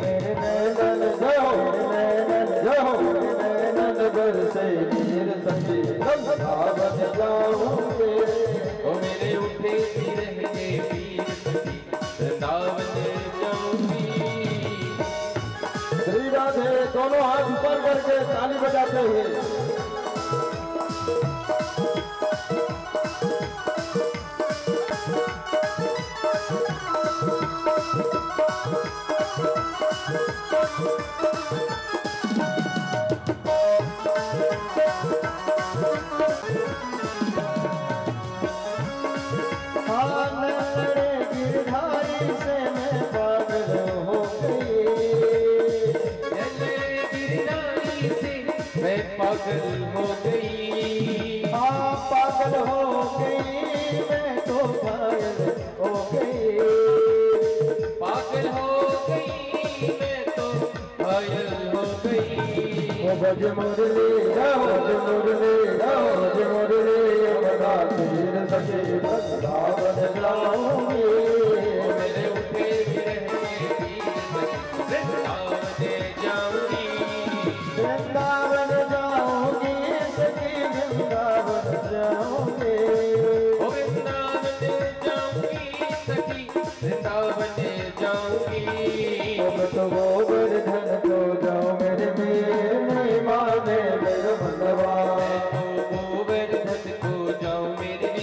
मेरे नैनन जाओ नैनन जाओ नैनन बरसे नीर सखी वृंदावन जाऊंगे। ओ मेरे उठे विरह के वीर सखी वृंदावन जाऊंगी। श्री राधे दोनों हाथ ऊपर करके ताली बजाते हुए। गिरधारी से मैं पागल हो गई। गिरधारी से मैं पागल हो गई। हाँ पागल हो गई मैं तो पागल हो गई। पागल हो गई मैं तो घायल हो गई। ओ भज मुरली भज मुरली भज मुरली बना तीर सखी वृंदावन जाऊंगी। मेरे उठे विरह के वीर सखी वृंदावन जाऊंगी। वृंदावन जाऊंगी सखी वृंदावन जाऊंगी। ओ वृंदावन जाऊंगी सखी वृंदावन जाऊंगी। मैं तो गोवर्धन को जाऊं मेरे नहीं माने मेरे मनवा। गोवर्धन को जाऊं मेरे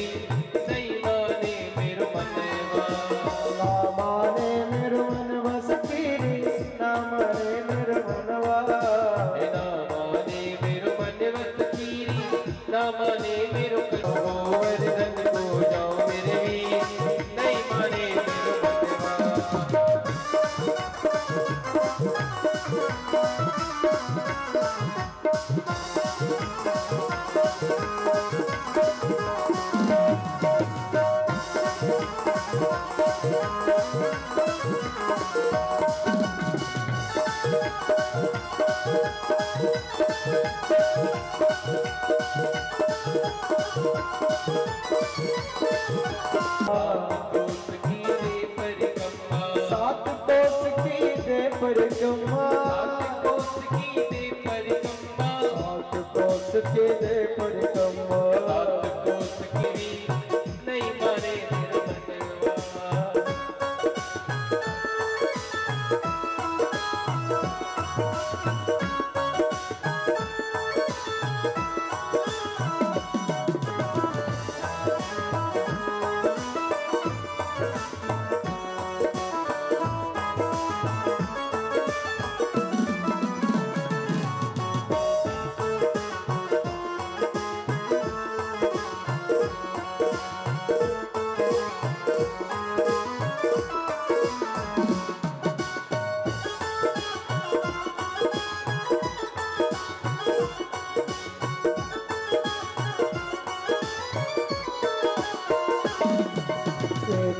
नहीं माने मेरो मनवा। ना माने मेरो मनवा सखीरी ना माने मेरो मनवा। ना माने मेरो मनवा सखीरी ना माने मेरो गोवर्धन को जाऊं मेरे नहीं माने मेरो मनवा। सात कोस की दे परिक्रमा। सात कोस की दे परिक्रमा। सात कोस की दे परिक्रमा। सात कोस की नहीं माने मेरो मनवा।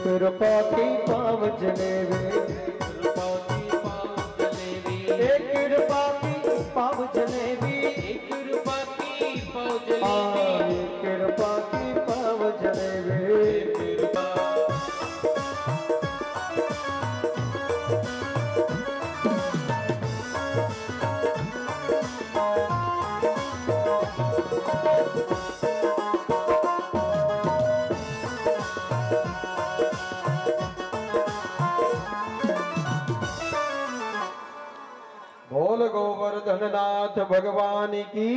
कृपा की पाव जलेवे। कृपा की पाव जलेबी। एक कृपा की पाव जलेबी। एक कृपा की पाव हाँ जलेबी। एक कृपा की पाव जलेबी। कृपा बोल गोवर्धन नाथ भगवान की।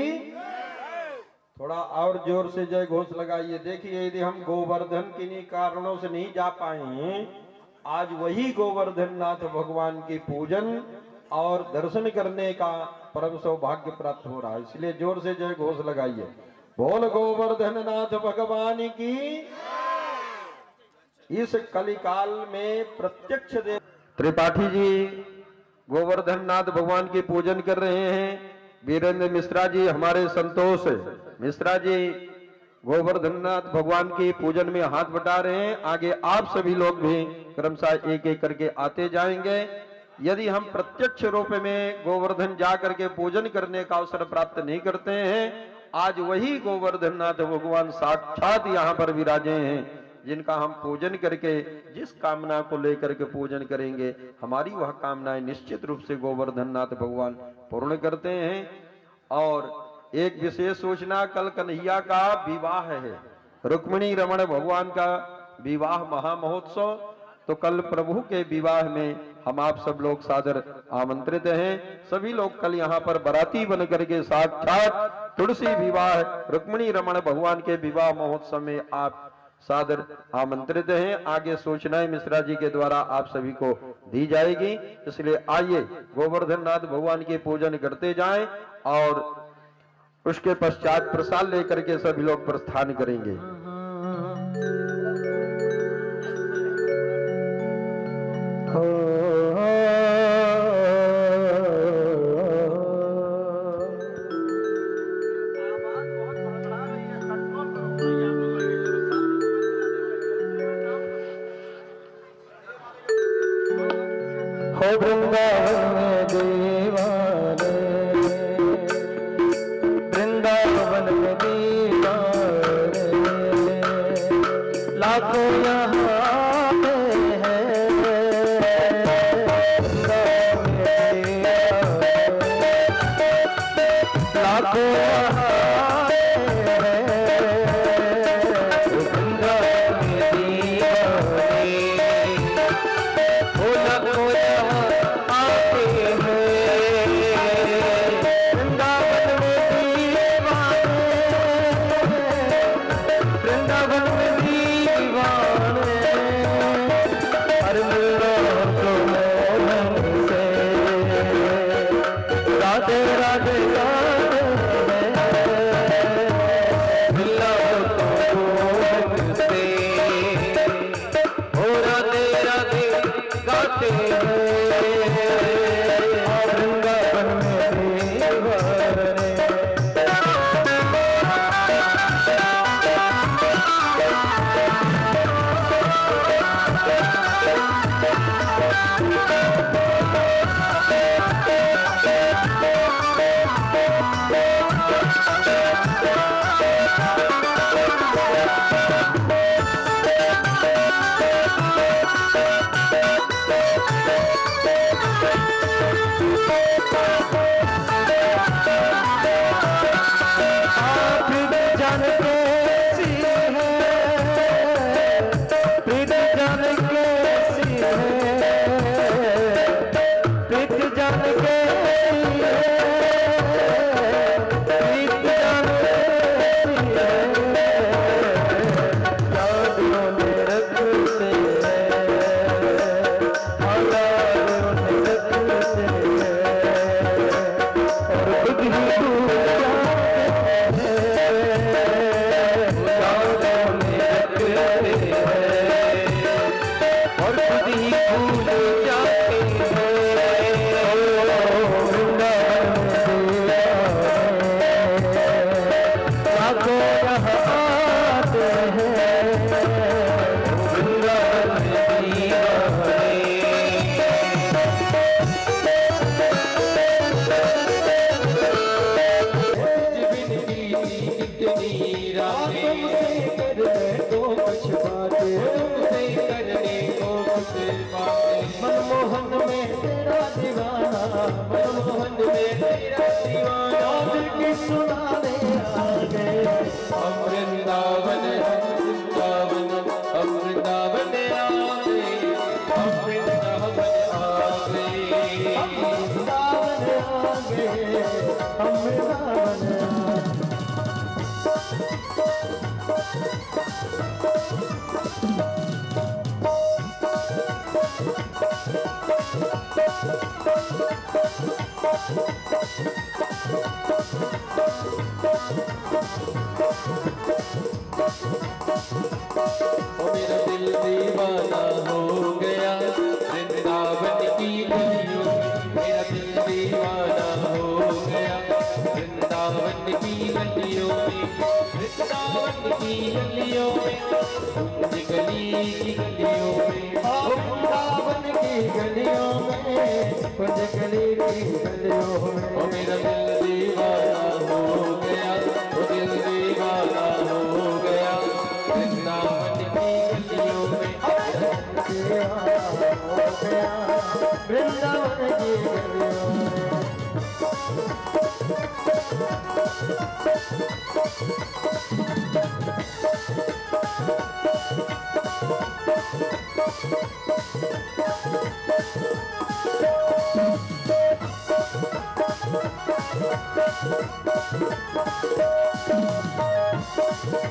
थोड़ा और जोर से जय घोष लगाइए। देखिए यदि हम गोवर्धन किन्हीं कारणों से नहीं जा पाए, आज वही गोवर्धन नाथ भगवान की पूजन और दर्शन करने का परम सौभाग्य प्राप्त हो रहा है, इसलिए जोर से जय घोष लगाइए। बोल गोवर्धन नाथ भगवान की। इस कलिकाल में प्रत्यक्ष देव त्रिपाठी जी गोवर्धन नाथ भगवान की पूजन कर रहे हैं। वीरेंद्र मिश्रा जी, हमारे संतोष मिश्रा जी गोवर्धन नाथ भगवान की पूजन में हाथ बटा रहे हैं। आगे आप सभी लोग भी क्रमशः एक एक करके आते जाएंगे। यदि हम प्रत्यक्ष रूप में गोवर्धन जा करके पूजन करने का अवसर प्राप्त नहीं करते हैं, आज वही गोवर्धन नाथ भगवान साक्षात यहाँ पर विराजे हैं, जिनका हम पूजन करके जिस कामना को लेकर के पूजन करेंगे, हमारी वह कामनाएं निश्चित रूप से गोवर्धन नाथ भगवान पूर्ण करते हैं। और एक विशेष सूचना, कल कन्हैया का विवाह है, रुक्मिणी रमण भगवान का विवाह महामहोत्सव। तो कल प्रभु के विवाह में हम आप सब लोग सादर आमंत्रित हैं। सभी लोग कल यहाँ पर बाराती बन करके साक्षात तुलसी विवाह रुक्मिणी रमण भगवान के विवाह महोत्सव में आप सादर आमंत्रित हैं। आगे सूचनाएं मिश्रा जी के द्वारा आप सभी को दी जाएगी, इसलिए आइए गोवर्धन नाथ भगवान के पूजन करते जाएं और उसके पश्चात प्रसाद लेकर के सभी लोग प्रस्थान करेंगे। हो वृंदावन में दीवाने, वृंदावन में दीवाने, लाखों यहाँ पे हैं, वृंदावन में दीवाने, लाखों यहाँ पे हैं, वृंदावन में दीवाने, ओ लाखों मेरा दिल दीवाना हो गया वृंदावन की गलियों में, मेरा दिल दीवाना हो गया वृंदावन की गलियों में, वृंदावन की गलियों में, कुंज गली की गलियों में, वृंदावन की गलियों में, कुंज गली की गलियों में। ओ मेरा दिल दीवाना हो गया, ओ दिल दीवाना हो गया वृंदावन की गलियों में, वृंदावन की गलियों में।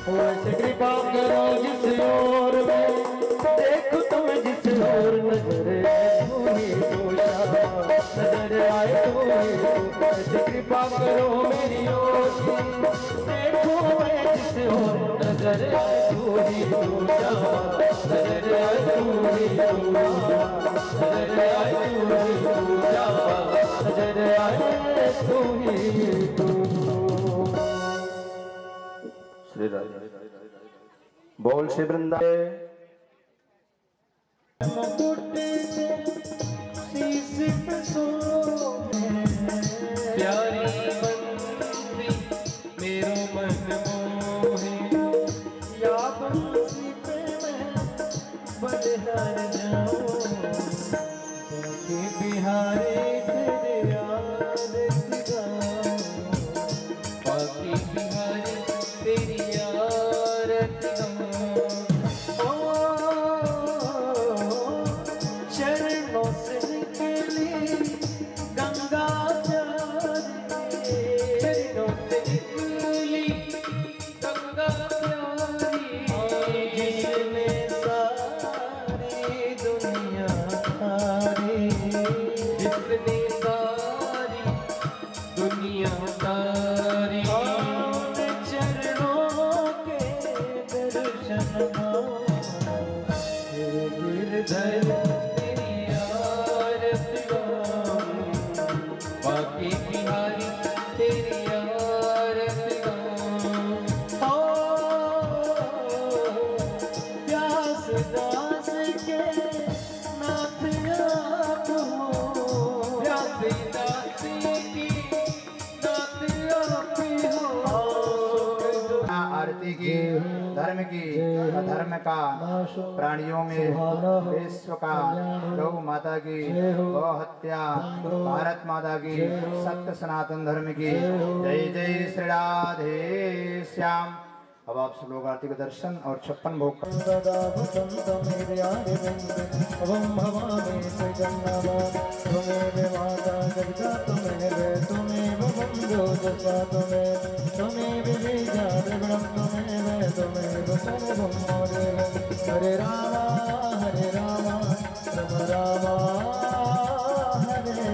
वैसे कृपा करो जिस ओर में देखो तुम जिस ओर नजर नजर आए तो वैसे कृपा करो मेरी ओर देखो मैं जिस ओर नजर आए तो ही नजर आए तो ही नजर आए नजर आए तो ही श्री राधे बोल श्री वृंदावन। प्यारी बंसी मेरो मन मोहे, या बंसी पे मैं बलिहार जाऊं कि बिहारी तेरे आरती गाऊं, बाकी बिहारी तेरी आरती गाऊं। चरणों से निकली गंगा चरणों से निकली गंगा प्यारी, जिसने सारी दुनिया तारी, जिसने सारी दुनिया तारी। चरणों के दर्शन गिरधर तेरी आरती गाऊं, बाकी बिहारी तेरी आरती गाऊं। व्यास दास के नाथ आप हो, व्यास दासी की नाथ आप हो। आरती की, धर्म की, अधर्म का, प्राणियों में विश्व का, गौ माता की, गौ हत्या, भारत माता की, सत्य सनातन धर्म की। जय जय श्री राधे श्याम। अब आप सब लोग आरती का दर्शन और 56 भोग का हरे रामा राम रामा हरे।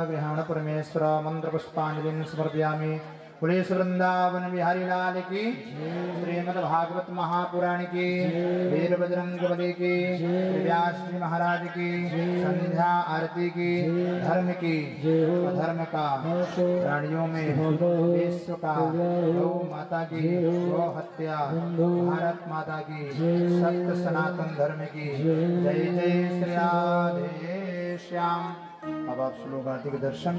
ग्रहण परमेश्वर मंत्र पुष्पांजलि समर्पयामि। पुलिस वृंदावन बिहारी लाल की, श्रीमद् भागवत महापुराण की, वीर बजरंग बली की, श्री व्यास जी महाराज की, संध्या आरती की, धर्म की, अधर्म का, प्राणियों में विश्व का, गौ माता की, गौ हत्या, भारत माता की, सत्य सनातन धर्म की। जय जय श्री राधे श्याम। अब आप श्लोक आरती के दर्शन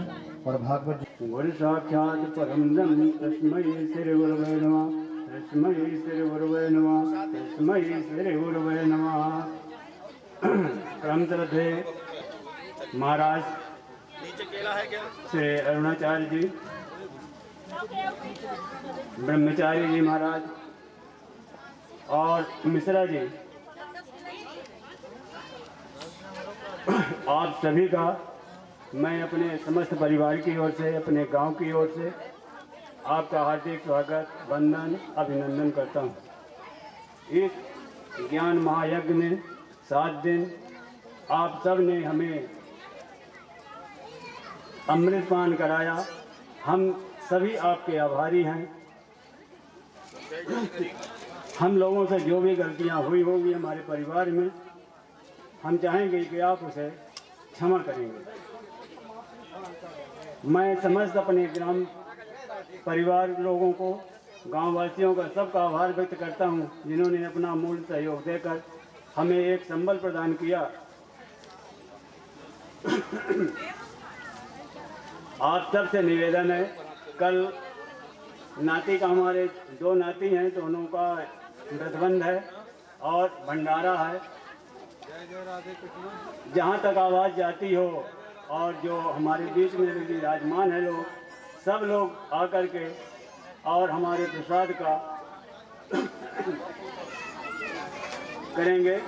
और भागवत गुरु साक्षात् परम ब्रह्म तस्मै श्री गुरवे नमः, तस्मै श्री गुरवे नमः, तस्मै श्री गुरवे नमः। परम श्रद्धेय महाराज श्री अरुणाचार्य जी, ब्रह्मचारी जी महाराज और मिश्रा जी, आप सभी का मैं अपने समस्त परिवार की ओर से, अपने गांव की ओर से आपका हार्दिक स्वागत, वंदन, अभिनंदन करता हूं। इस ज्ञान महायज्ञ में 7 दिन आप सब ने हमें अमृतपान कराया। हम सभी आपके आभारी हैं। हम लोगों से जो भी गलतियां हुई होगी हमारे परिवार में, हम चाहेंगे कि आप उसे क्षमा करेंगे। मैं समस्त अपने ग्राम परिवार लोगों को, गांव वासियों का सबका आभार व्यक्त करता हूं, जिन्होंने अपना मूल सहयोग देकर हमें एक संबल प्रदान किया। आप सबसे निवेदन है, कल नाती का, हमारे 2 नाती हैं, दोनों का व्रतबंध है और भंडारा है। जहाँ तक आवाज़ जाती हो और जो हमारे बीच में विराजमान है लोग, सब लोग आकर के और हमारे प्रसाद का करेंगे।